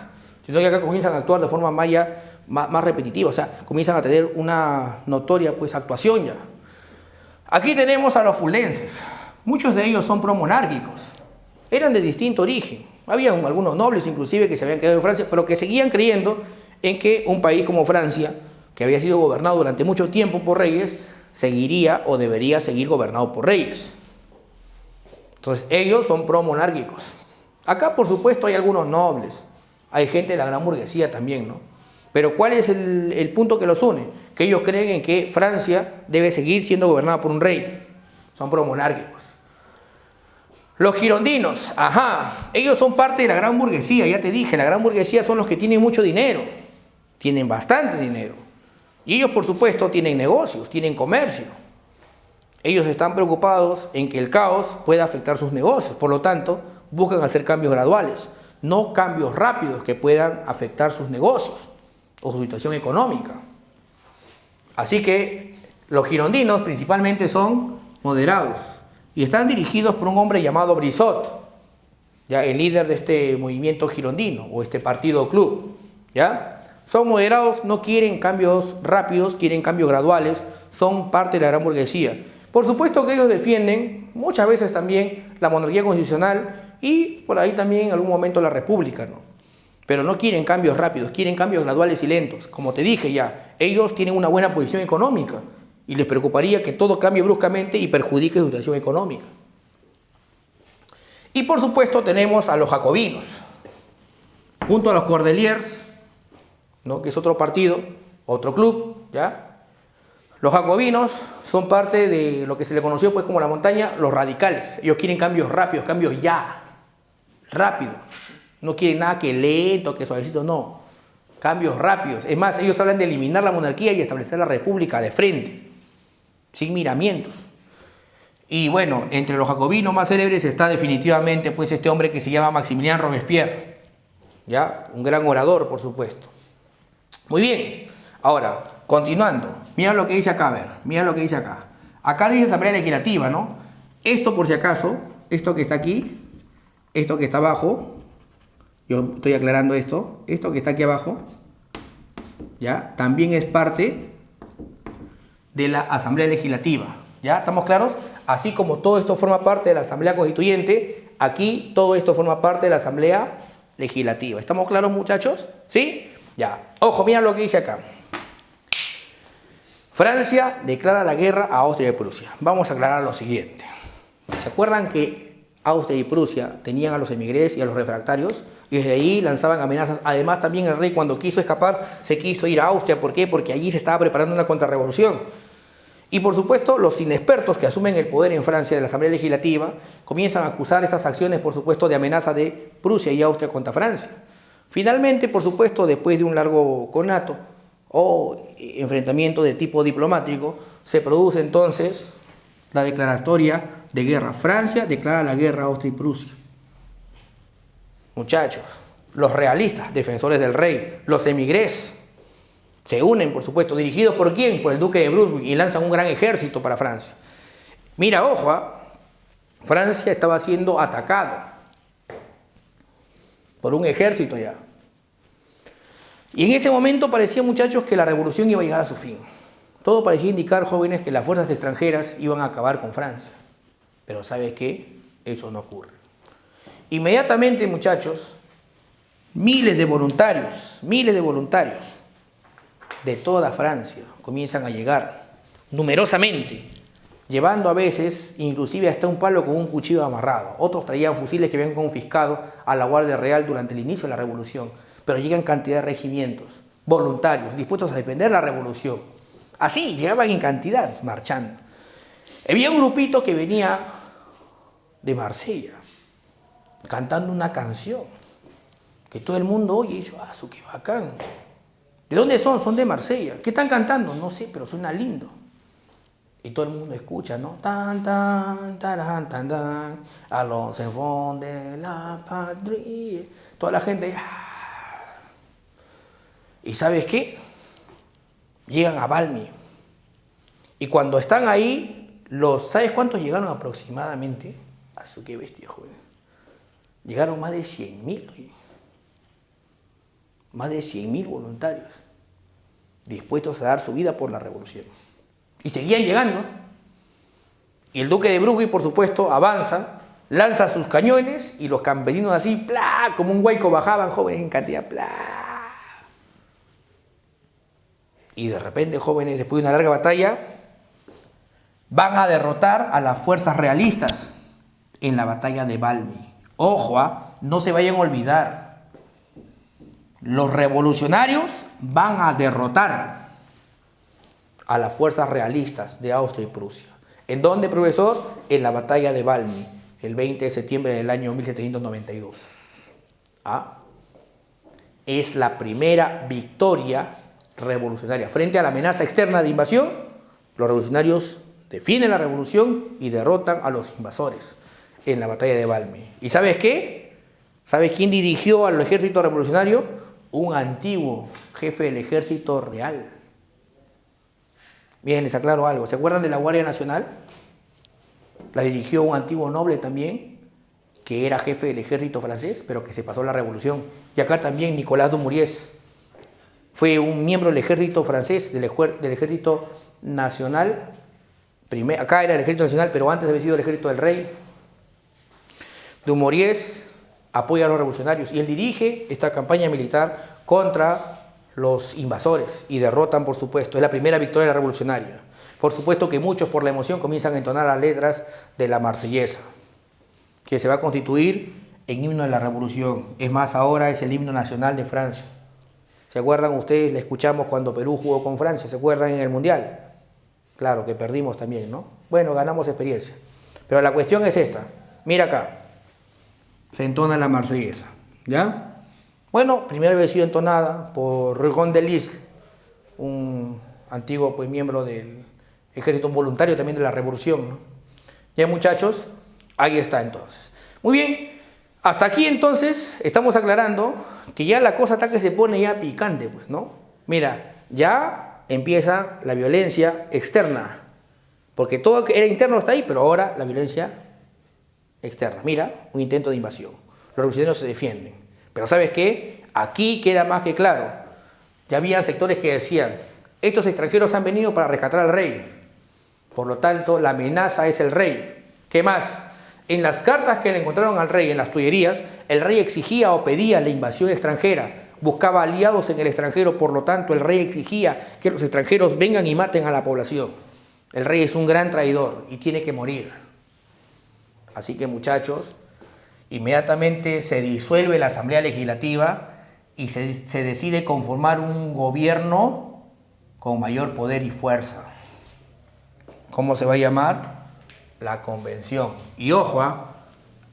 sino que acá comienzan a actuar de forma más repetitiva, o sea, comienzan a tener una notoria pues, actuación ya. Aquí tenemos a los fuldenses. Muchos de ellos son promonárquicos. Eran de distinto origen. Había algunos nobles inclusive que se habían quedado en Francia, pero que seguían creyendo en que un país como Francia, que había sido gobernado durante mucho tiempo por reyes, seguiría o debería seguir gobernado por reyes. Entonces ellos son promonárquicos. Acá por supuesto hay algunos nobles, hay gente de la gran burguesía también, ¿no? Pero ¿cuál es el punto que los une? Que ellos creen en que Francia debe seguir siendo gobernada por un rey. Son promonárquicos. Los girondinos, ellos son parte de la gran burguesía, ya te dije, la gran burguesía son los que tienen mucho dinero, tienen bastante dinero. Y ellos, por supuesto, tienen negocios, tienen comercio. Ellos están preocupados en que el caos pueda afectar sus negocios, por lo tanto, buscan hacer cambios graduales, no cambios rápidos que puedan afectar sus negocios o su situación económica. Así que los girondinos principalmente son moderados y están dirigidos por un hombre llamado Brissot, ya el líder de este movimiento girondino o este partido club, ¿ya? Son moderados, no quieren cambios rápidos, quieren cambios graduales, son parte de la gran burguesía. Por supuesto que ellos defienden muchas veces también la monarquía constitucional y por ahí también en algún momento la república, ¿no? Pero no quieren cambios rápidos, quieren cambios graduales y lentos. Como te dije ya, ellos tienen una buena posición económica y les preocuparía que todo cambie bruscamente y perjudique su situación económica. Y por supuesto tenemos a los jacobinos, junto a los Cordeliers, ¿no? Que es otro partido, otro club, ¿ya? Los jacobinos son parte de lo que se le conoció pues como la montaña, los radicales. Ellos quieren cambios rápidos, cambios ya, rápido. No quieren nada que lento, que suavecito, no. Cambios rápidos. Es más, ellos hablan de eliminar la monarquía y establecer la república de frente, sin miramientos. Y bueno, entre los jacobinos más célebres está definitivamente pues este hombre que se llama Maximilien Robespierre, ¿ya? Un gran orador, por supuesto. Muy bien. Ahora, continuando. Mira lo que dice acá, a ver. Mira lo que dice acá. Acá dice asamblea legislativa, ¿no? Esto por si acaso, esto que está aquí, esto que está abajo, yo estoy aclarando esto que está aquí abajo, ¿ya? También es parte de la Asamblea Legislativa, ¿ya? ¿Estamos claros? Así como todo esto forma parte de la Asamblea Constituyente, aquí todo esto forma parte de la Asamblea Legislativa. ¿Estamos claros, muchachos? ¿Sí? Ya. Ojo, mira lo que dice acá. Francia declara la guerra a Austria y Prusia. Vamos a aclarar lo siguiente. ¿Se acuerdan que Austria y Prusia tenían a los emigres y a los refractarios? Y desde ahí lanzaban amenazas. Además, también el rey, cuando quiso escapar, se quiso ir a Austria. ¿Por qué? Porque allí se estaba preparando una contrarrevolución. Y por supuesto, los inexpertos que asumen el poder en Francia de la Asamblea Legislativa comienzan a acusar estas acciones, por supuesto, de amenaza de Prusia y Austria contra Francia. Finalmente, por supuesto, después de un largo conato o enfrentamiento de tipo diplomático, se produce entonces la declaratoria de guerra. Francia declara la guerra a Austria y Prusia. Muchachos, los realistas, defensores del rey, los emigres, se unen, por supuesto, dirigidos por quién, por el duque de Brunswick, y lanzan un gran ejército para Francia. Mira, ojo, Francia estaba siendo atacado por un ejército ya. Y en ese momento parecía, muchachos, que la revolución iba a llegar a su fin. Todo parecía indicar, jóvenes, que las fuerzas extranjeras iban a acabar con Francia. Pero ¿sabes qué? Eso no ocurre. Inmediatamente, muchachos, miles de voluntarios de toda Francia comienzan a llegar numerosamente, llevando a veces inclusive hasta un palo con un cuchillo amarrado. Otros traían fusiles que habían confiscado a la Guardia Real durante el inicio de la revolución. Pero llegan cantidad de regimientos, voluntarios, dispuestos a defender la revolución. Así, llegaban en cantidad, marchando. Había un grupito que venía de Marsella, cantando una canción, que todo el mundo oye y dice, ¡ah, qué bacán! ¿De dónde son? Son de Marsella. ¿Qué están cantando? No sé, pero suena lindo. Y todo el mundo escucha, ¿no? Tan, tan, taran, tan, tan, a los enfants de la patria. Toda la gente, ¡ah! ¿Y sabes qué? Llegan a Valmy. Y cuando están ahí, ¿sabes cuántos llegaron aproximadamente? Qué bestia, jóvenes. Llegaron más de 100.000. Más de 100.000 voluntarios dispuestos a dar su vida por la revolución. Y seguían llegando. Y el duque de Brunswick, por supuesto, avanza, lanza sus cañones y los campesinos así, ¡plá!, como un huaico bajaban, jóvenes en cantidad, ¡plá! Y de repente, jóvenes, después de una larga batalla, van a derrotar a las fuerzas realistas en la batalla de Valmy. Ojo, no se vayan a olvidar. Los revolucionarios van a derrotar a las fuerzas realistas de Austria y Prusia. ¿En dónde, profesor? En la batalla de Valmy, el 20 de septiembre del año 1792. Es la primera victoria revolucionaria. Frente a la amenaza externa de invasión, los revolucionarios defienden la revolución y derrotan a los invasores en la batalla de Valmy. ¿Y sabes qué? ¿Sabes quién dirigió al ejército revolucionario? Un antiguo jefe del ejército real. Bien, les aclaro algo. ¿Se acuerdan de la Guardia Nacional? La dirigió un antiguo noble también, que era jefe del ejército francés, pero que se pasó la revolución. Y acá también Nicolás Dumouriez fue un miembro del ejército francés, del ejército nacional. Acá era el ejército nacional, pero antes había sido el ejército del rey. Dumouriez apoya a los revolucionarios y él dirige esta campaña militar contra los invasores y derrotan, por supuesto. Es la primera victoria revolucionaria. Por supuesto que muchos, por la emoción, comienzan a entonar las letras de la Marsellesa, que se va a constituir en himno de la revolución. Es más, ahora es el himno nacional de Francia. ¿Se acuerdan ustedes? La escuchamos cuando Perú jugó con Francia. ¿Se acuerdan en el Mundial? Claro, que perdimos también, ¿no? Bueno, ganamos experiencia. Pero la cuestión es esta. Mira acá. Se entona la Marsellesa, ¿ya? Bueno, primero había sido entonada por Rigon de Lisle, un antiguo miembro del ejército voluntario también de la revolución, ¿no? Ya, muchachos, ahí está entonces. Muy bien, hasta aquí entonces estamos aclarando que ya la cosa está que se pone ya picante, pues, ¿no? Mira, ya empieza la violencia externa, porque todo que era interno está ahí, pero ahora la violencia externa. Mira, un intento de invasión. Los revolucionarios se defienden. Pero ¿sabes qué? Aquí queda más que claro. Ya había sectores que decían, estos extranjeros han venido para rescatar al rey. Por lo tanto, la amenaza es el rey. ¿Qué más? En las cartas que le encontraron al rey, en las Tullerías, el rey exigía o pedía la invasión extranjera. Buscaba aliados en el extranjero, por lo tanto, el rey exigía que los extranjeros vengan y maten a la población. El rey es un gran traidor y tiene que morir. Así que, muchachos, inmediatamente se disuelve la Asamblea Legislativa y se decide conformar un gobierno con mayor poder y fuerza. ¿Cómo se va a llamar? La Convención. Y ojo,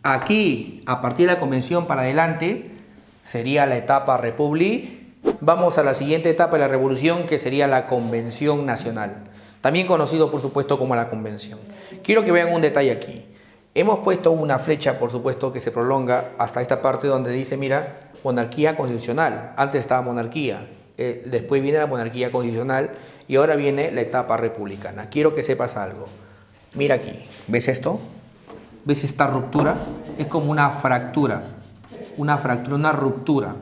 aquí, a partir de la Convención para adelante, sería la etapa República. Vamos a la siguiente etapa de la Revolución, que sería la Convención Nacional. También conocido, por supuesto, como la Convención. Quiero que vean un detalle aquí. Hemos puesto una flecha, por supuesto, que se prolonga hasta esta parte donde dice, mira, monarquía constitucional. Antes estaba monarquía, después viene la monarquía constitucional y ahora viene la etapa republicana. Quiero que sepas algo. Mira aquí, ¿ves esto? ¿Ves esta ruptura? Es como una fractura, una ruptura.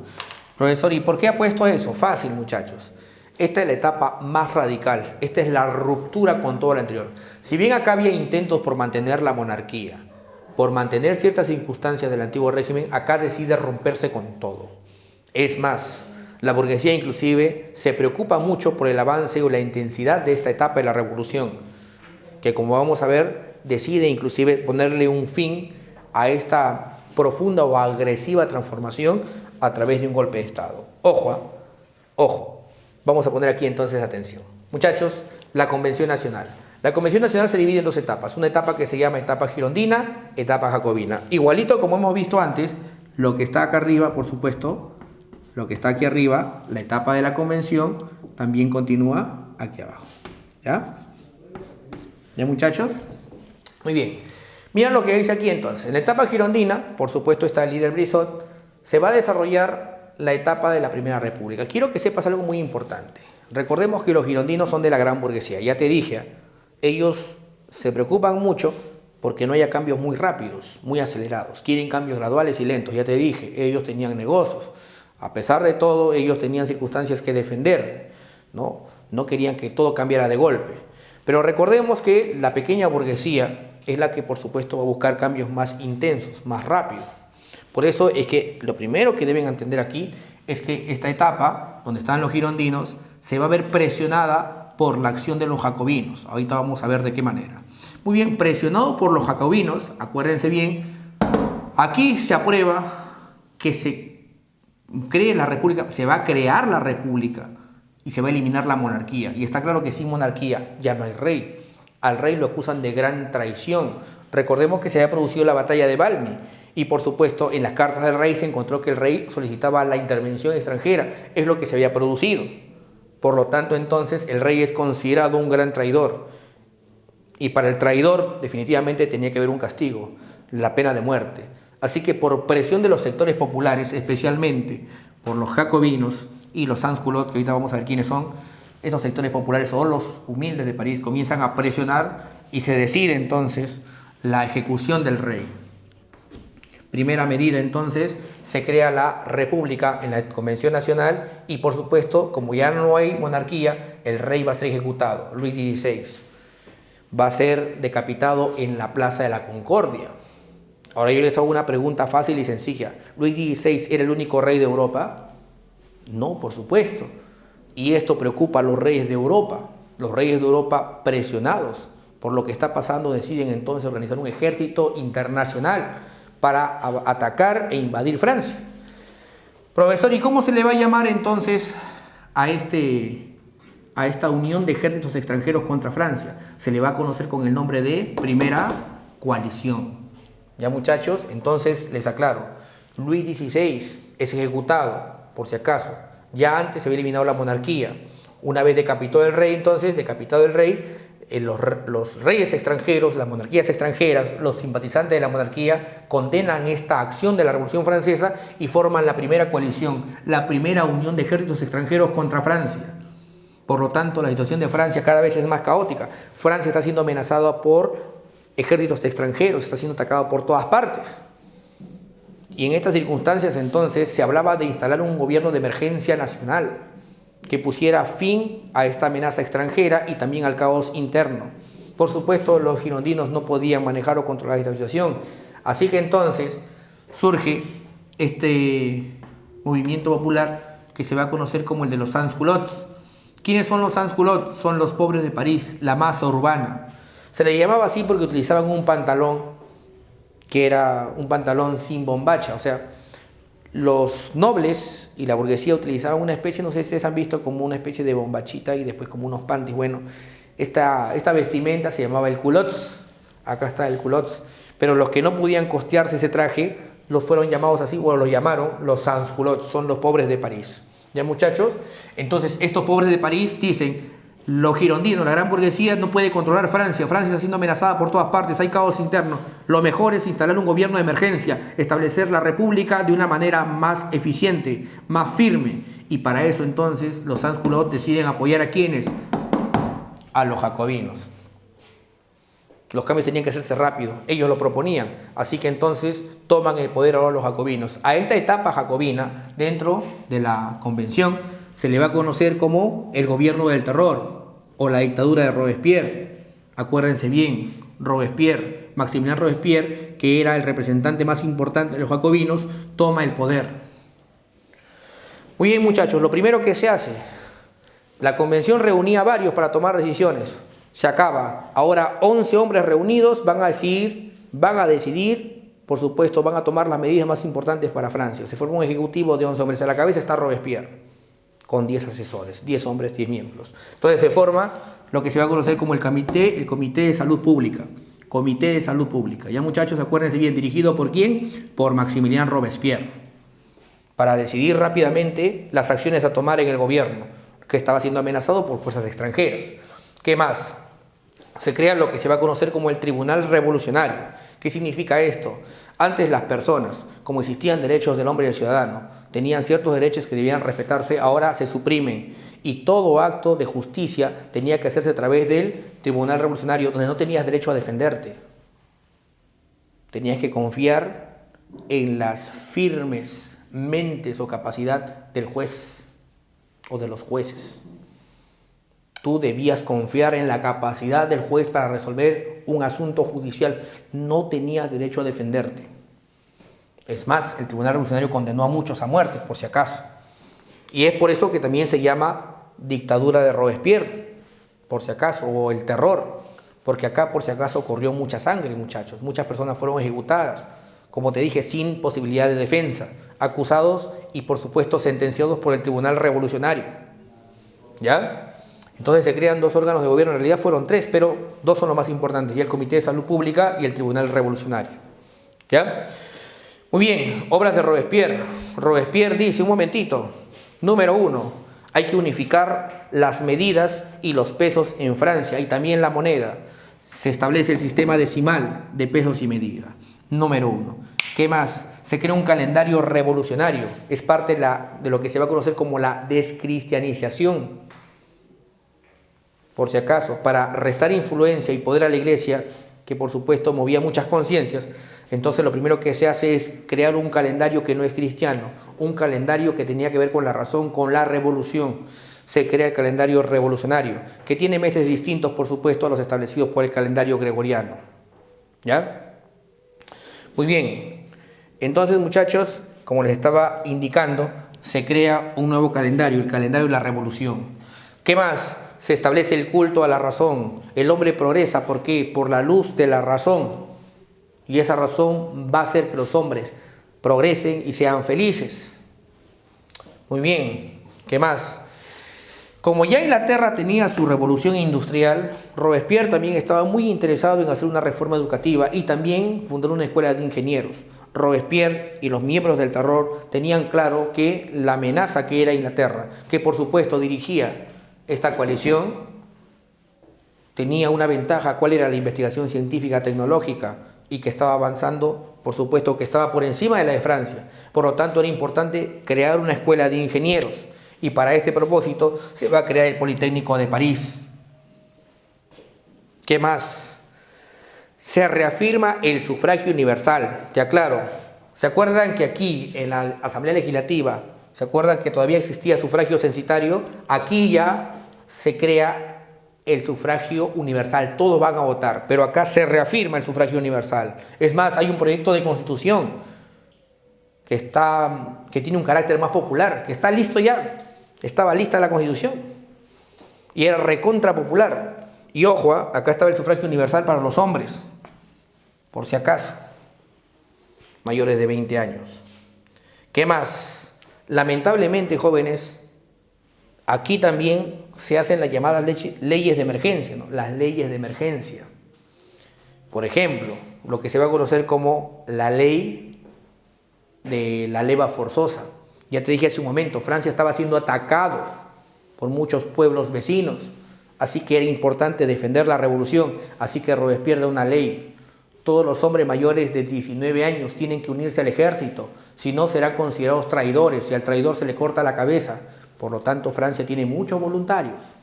Profesor, ¿y por qué ha puesto eso? Fácil, muchachos. Esta es la etapa más radical. Esta es la ruptura con todo lo anterior. Si bien acá había intentos por mantener la monarquía, por mantener ciertas circunstancias del antiguo régimen, acá decide romperse con todo. Es más, la burguesía inclusive se preocupa mucho por el avance o la intensidad de esta etapa de la revolución, que como vamos a ver, decide inclusive ponerle un fin a esta profunda o agresiva transformación a través de un golpe de Estado. Ojo, ojo. Vamos a poner aquí entonces atención. Muchachos, la Convención Nacional. La Convención Nacional se divide en dos etapas. Una etapa que se llama etapa girondina, etapa jacobina. Igualito como hemos visto antes, lo que está acá arriba, por supuesto, lo que está aquí arriba, la etapa de la Convención, también continúa aquí abajo. ¿Ya? ¿Ya, muchachos? Muy bien. Miren lo que dice aquí entonces. En la etapa girondina, por supuesto está el líder Brissot, se va a desarrollar la etapa de la Primera República. Quiero que sepas algo muy importante. Recordemos que los girondinos son de la gran burguesía. Ya te dije, ellos se preocupan mucho porque no haya cambios muy rápidos, muy acelerados. Quieren cambios graduales y lentos. Ya te dije, ellos tenían negocios. A pesar de todo, ellos tenían circunstancias que defender, ¿no? No querían que todo cambiara de golpe. Pero recordemos que la pequeña burguesía es la que, por supuesto, va a buscar cambios más intensos, más rápidos. Por eso es que lo primero que deben entender aquí es que esta etapa, donde están los girondinos, se va a ver presionada por la acción de los jacobinos. Ahorita vamos a ver de qué manera. Muy bien, presionado por los jacobinos, acuérdense bien, aquí se aprueba que se cree la república, se va a crear la república y se va a eliminar la monarquía. Y está claro que sin monarquía ya no hay rey. Al rey lo acusan de gran traición. Recordemos que se había producido la batalla de Valmy. Y por supuesto, en las cartas del rey se encontró que el rey solicitaba la intervención extranjera. Es lo que se había producido. Por lo tanto, entonces, el rey es considerado un gran traidor. Y para el traidor, definitivamente, tenía que haber un castigo, la pena de muerte. Así que por presión de los sectores populares, especialmente por los jacobinos y los sans-culottes, que ahorita vamos a ver quiénes son, estos sectores populares o los humildes de París comienzan a presionar y se decide entonces la ejecución del rey. Primera medida, entonces, se crea la república en la Convención Nacional y, por supuesto, como ya no hay monarquía, el rey va a ser ejecutado. Luis XVI va a ser decapitado en la Plaza de la Concordia. Ahora yo les hago una pregunta fácil y sencilla. ¿Luis XVI era el único rey de Europa? No, por supuesto. Y esto preocupa a los reyes de Europa. Los reyes de Europa, presionados por lo que está pasando, deciden entonces organizar un ejército internacional para atacar e invadir Francia. Profesor, ¿y cómo se le va a llamar entonces a esta unión de ejércitos extranjeros contra Francia? Se le va a conocer con el nombre de Primera Coalición. ¿Ya, muchachos? Entonces les aclaro, Luis XVI es ejecutado, por si acaso. Ya antes se había eliminado la monarquía. Una vez decapitado el rey, entonces, decapitado el rey, los reyes extranjeros, las monarquías extranjeras, los simpatizantes de la monarquía condenan esta acción de la Revolución Francesa y forman la Primera Coalición, la primera unión de ejércitos extranjeros contra Francia. Por lo tanto, la situación de Francia cada vez es más caótica. Francia está siendo amenazada por ejércitos extranjeros, está siendo atacada por todas partes. Y en estas circunstancias, entonces, se hablaba de instalar un gobierno de emergencia nacional. que pusiera fin a esta amenaza extranjera y también al caos interno. Por supuesto, los girondinos no podían manejar o controlar esta situación, así que entonces surge este movimiento popular que se va a conocer como el de los sans-culottes. ¿Quiénes son los sans-culottes? Son los pobres de París, la masa urbana. Se le llamaba así porque utilizaban un pantalón que era un pantalón sin bombacha, o sea, los nobles y la burguesía utilizaban una especie, no sé si ustedes han visto, como una especie de bombachita y después como unos panties. Bueno, esta vestimenta se llamaba el culottes, acá está el culottes, pero los que no podían costearse ese traje los fueron llamados así, o los llamaron los sans-culottes, son los pobres de París. ¿Ya, muchachos? Entonces estos pobres de París dicen: los girondinos, la gran burguesía no puede controlar Francia. Francia está siendo amenazada por todas partes, hay caos interno. Lo mejor es instalar un gobierno de emergencia, establecer la república de una manera más eficiente, más firme. Y para eso entonces los sans-culottes deciden apoyar ¿a quiénes? A los jacobinos. Los cambios tenían que hacerse rápido, ellos lo proponían, así que entonces toman el poder ahora los jacobinos. A esta etapa jacobina, dentro de la convención, se le va a conocer como el gobierno del terror o la dictadura de Robespierre. Acuérdense bien, Robespierre, Maximilien Robespierre, que era el representante más importante de los jacobinos, toma el poder. Muy bien, muchachos, lo primero que se hace, la convención reunía a varios para tomar decisiones. Se acaba. Ahora 11 hombres reunidos van a decidir, por supuesto, van a tomar las medidas más importantes para Francia. Se forma un ejecutivo de 11 hombres. A la cabeza está Robespierre, con 10 asesores, 10 hombres, 10 miembros. Entonces se forma lo que se va a conocer como el Comité de Salud Pública. Comité de Salud Pública. Ya, muchachos, acuérdense bien, ¿dirigido por quién? Por Maximilien Robespierre. Para decidir rápidamente las acciones a tomar en el gobierno, que estaba siendo amenazado por fuerzas extranjeras. ¿Qué más? Se crea lo que se va a conocer como el Tribunal Revolucionario. ¿Qué significa esto? Antes las personas, como existían derechos del hombre y del ciudadano, tenían ciertos derechos que debían respetarse, ahora se suprimen. Y todo acto de justicia tenía que hacerse a través del Tribunal Revolucionario, donde no tenías derecho a defenderte. Tenías que confiar en las firmes mentes o capacidad del juez o de los jueces. Tú debías confiar en la capacidad del juez para resolver un asunto judicial. No tenías derecho a defenderte. Es más, el Tribunal Revolucionario condenó a muchos a muerte, por si acaso. Y es por eso que también se llama dictadura de Robespierre, por si acaso, o el terror. Porque acá, por si acaso, corrió mucha sangre, muchachos. Muchas personas fueron ejecutadas, como te dije, sin posibilidad de defensa. Acusados y, por supuesto, sentenciados por el Tribunal Revolucionario. ¿Ya? Entonces se crean dos órganos de gobierno, en realidad fueron tres, pero dos son los más importantes, ya el Comité de Salud Pública y el Tribunal Revolucionario. ¿Ya? Muy bien, obras de Robespierre. Robespierre dice, un momentito, número 1, hay que unificar las medidas y los pesos en Francia y también la moneda. Se establece el sistema decimal de pesos y medida. Número 1. ¿Qué más? Se crea un calendario revolucionario, es parte de lo que se va a conocer como la descristianización. Por si acaso, para restar influencia y poder a la iglesia, que por supuesto movía muchas conciencias, entonces lo primero que se hace es crear un calendario que no es cristiano, un calendario que tenía que ver con la razón, con la revolución. Se crea el calendario revolucionario, que tiene meses distintos, por supuesto, a los establecidos por el calendario gregoriano. ¿Ya? Muy bien. Entonces, muchachos, como les estaba indicando, se crea un nuevo calendario, el calendario de la revolución. ¿Qué más? Se establece el culto a la razón. El hombre progresa, ¿por qué? Por la luz de la razón. Y esa razón va a hacer que los hombres progresen y sean felices. Muy bien, ¿qué más? Como ya Inglaterra tenía su revolución industrial, Robespierre también estaba muy interesado en hacer una reforma educativa y también fundar una escuela de ingenieros. Robespierre y los miembros del terror tenían claro que la amenaza que era Inglaterra, que por supuesto dirigía esta coalición, tenía una ventaja. ¿Cuál era? La investigación científica tecnológica, y que estaba avanzando, por supuesto que estaba por encima de la de Francia. Por lo tanto era importante crear una escuela de ingenieros y para este propósito se va a crear el Politécnico de París. ¿Qué más? Se reafirma el sufragio universal. Te aclaro, ¿se acuerdan que aquí en la Asamblea Legislativa ¿Se acuerdan que todavía existía sufragio censitario? Aquí ya se crea el sufragio universal, todos van a votar, pero acá se reafirma el sufragio universal. Es más, hay un proyecto de constitución que tiene un carácter más popular, que está listo ya, estaba lista la constitución y era recontra popular. Y ojo, acá estaba el sufragio universal para los hombres, por si acaso, mayores de 20 años. ¿Qué más? Lamentablemente, jóvenes, aquí también se hacen las llamadas leyes de emergencia, ¿no? Las leyes de emergencia. Por ejemplo, lo que se va a conocer como la ley de la leva forzosa. Ya te dije hace un momento, Francia estaba siendo atacado por muchos pueblos vecinos, así que era importante defender la revolución, así que Robespierre da una ley. Todos los hombres mayores de 19 años tienen que unirse al ejército, si no serán considerados traidores, y al traidor se le corta la cabeza. Por lo tanto, Francia tiene muchos voluntarios.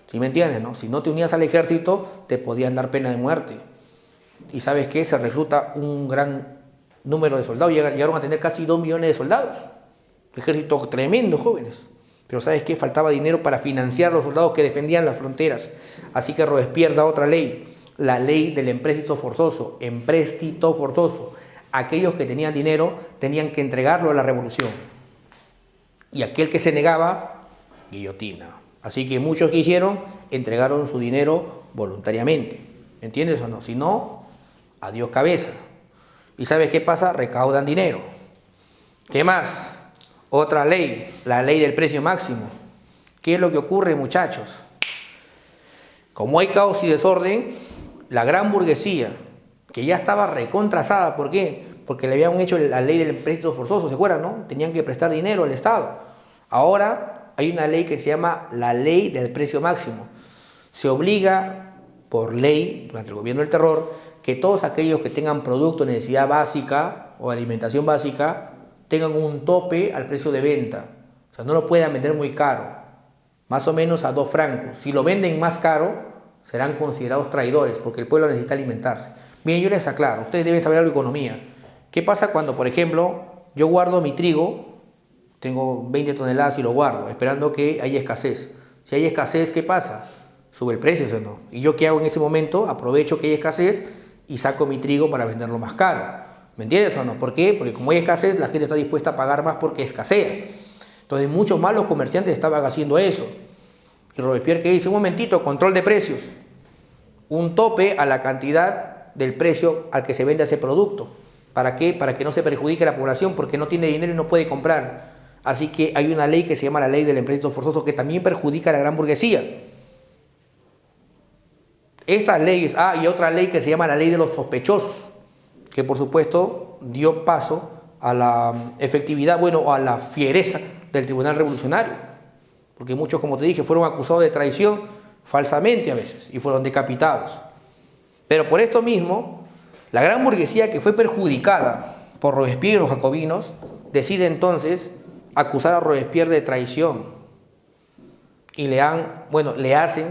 ¿Sí me entiendes, no? Si no te unías al ejército, te podían dar pena de muerte. ¿Y sabes qué? Se recluta un gran número de soldados. Llegaron a tener casi 2 millones de soldados. Un ejército tremendo, jóvenes. Pero ¿sabes qué? Faltaba dinero para financiar a los soldados que defendían las fronteras. Así que Robespierre da otra ley. La ley del empréstito forzoso. Empréstito forzoso. Aquellos que tenían dinero tenían que entregarlo a la revolución. Y aquel que se negaba, guillotina. Así que muchos que hicieron, entregaron su dinero voluntariamente. ¿Me entiendes o no? Si no, adiós cabeza. ¿Y sabes qué pasa? Recaudan dinero. ¿Qué más? Otra ley, la ley del precio máximo. ¿Qué es lo que ocurre, muchachos? Como hay caos y desorden, la gran burguesía, que ya estaba recontrasada, ¿por qué? Porque le habían hecho la ley del empréstito forzoso, ¿se acuerdan, no? Tenían que prestar dinero al Estado. Ahora hay una ley que se llama la ley del precio máximo. Se obliga por ley, durante el gobierno del terror, que todos aquellos que tengan producto de necesidad básica o alimentación básica tengan un tope al precio de venta. O sea, no lo puedan vender muy caro, más o menos a 2 francos. Si lo venden más caro, serán considerados traidores, porque el pueblo necesita alimentarse. Miren, yo les aclaro, ustedes deben saber algo de economía. ¿Qué pasa cuando, por ejemplo, yo guardo mi trigo, tengo 20 toneladas y lo guardo, esperando que haya escasez? Si hay escasez, ¿qué pasa? Sube el precio, ¿o no? ¿Y yo qué hago en ese momento? Aprovecho que hay escasez y saco mi trigo para venderlo más caro. ¿Me entiendes o no? ¿Por qué? Porque como hay escasez, la gente está dispuesta a pagar más porque escasea. Entonces, muchos malos comerciantes estaban haciendo eso. Y Robespierre, ¿qué dice? Un momentito, control de precios. Un tope a la cantidad del precio al que se vende ese producto. ¿Para qué? Para que no se perjudique a la población, porque no tiene dinero y no puede comprar. Así que hay una ley que se llama la ley del empréstito forzoso, que también perjudica a la gran burguesía. Estas leyes, y otra ley que se llama la ley de los sospechosos, que por supuesto dio paso a la efectividad, o a la fiereza del Tribunal Revolucionario, porque muchos, como te dije, fueron acusados de traición falsamente a veces y fueron decapitados. Pero por esto mismo, la gran burguesía, que fue perjudicada por Robespierre y los jacobinos, decide entonces acusar a Robespierre de traición y le hacen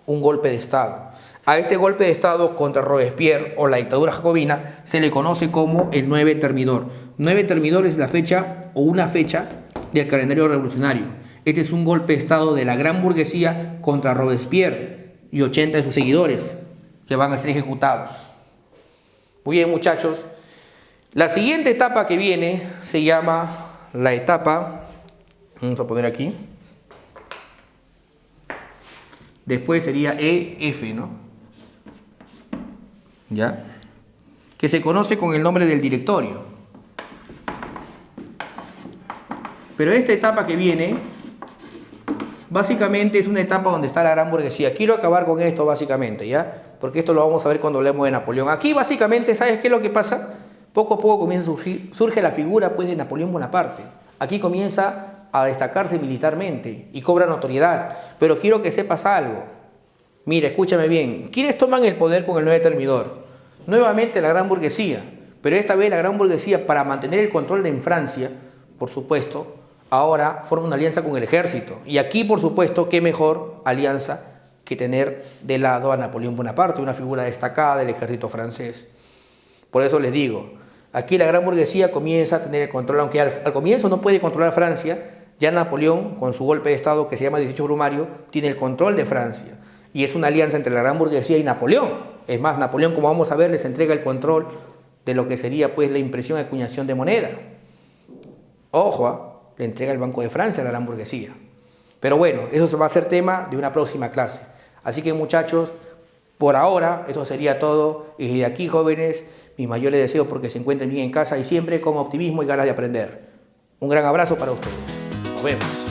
un golpe de Estado. A este golpe de Estado contra Robespierre o la dictadura jacobina se le conoce como el 9 Termidor. 9 Termidor es la fecha o una fecha del calendario revolucionario. Este es un golpe de Estado de la gran burguesía contra Robespierre y 80 de sus seguidores que van a ser ejecutados. Muy bien, muchachos. La siguiente etapa que viene se llama la etapa, vamos a poner aquí, después sería EF, ¿no? ¿Ya? Que se conoce con el nombre del directorio. Pero esta etapa que viene, básicamente es una etapa donde está la gran burguesía. Quiero acabar con esto básicamente, ¿ya? Porque esto lo vamos a ver cuando hablemos de Napoleón. Aquí básicamente, ¿sabes qué es lo que pasa? Poco a poco surge la figura pues de Napoleón Bonaparte. Aquí comienza a destacarse militarmente y cobra notoriedad. Pero quiero que sepas algo. Mira, escúchame bien. ¿Quiénes toman el poder con el 9 Termidor? Nuevamente la gran burguesía. Pero esta vez la gran burguesía, para mantener el control en Francia, por supuesto, ahora forma una alianza con el ejército. Y aquí, por supuesto, qué mejor alianza que tener de lado a Napoleón Bonaparte, una figura destacada del ejército francés. Por eso les digo, Aquí la gran burguesía comienza a tener el control, aunque al comienzo no puede controlar Francia. Ya Napoleón, con su golpe de Estado que se llama 18 Brumario, tiene el control de Francia. Y es una alianza entre la gran burguesía y Napoleón. Es más, Napoleón, como vamos a ver, les entrega el control de lo que sería pues la impresión y acuñación de moneda. Ojo, le entrega el Banco de Francia a la gran burguesía. Pero bueno, eso va a ser tema de una próxima clase. Así que muchachos, por ahora eso sería todo. Y desde aquí, jóvenes, mis mayores deseos porque se encuentren bien en casa y siempre con optimismo y ganas de aprender. Un gran abrazo para ustedes. Nos vemos.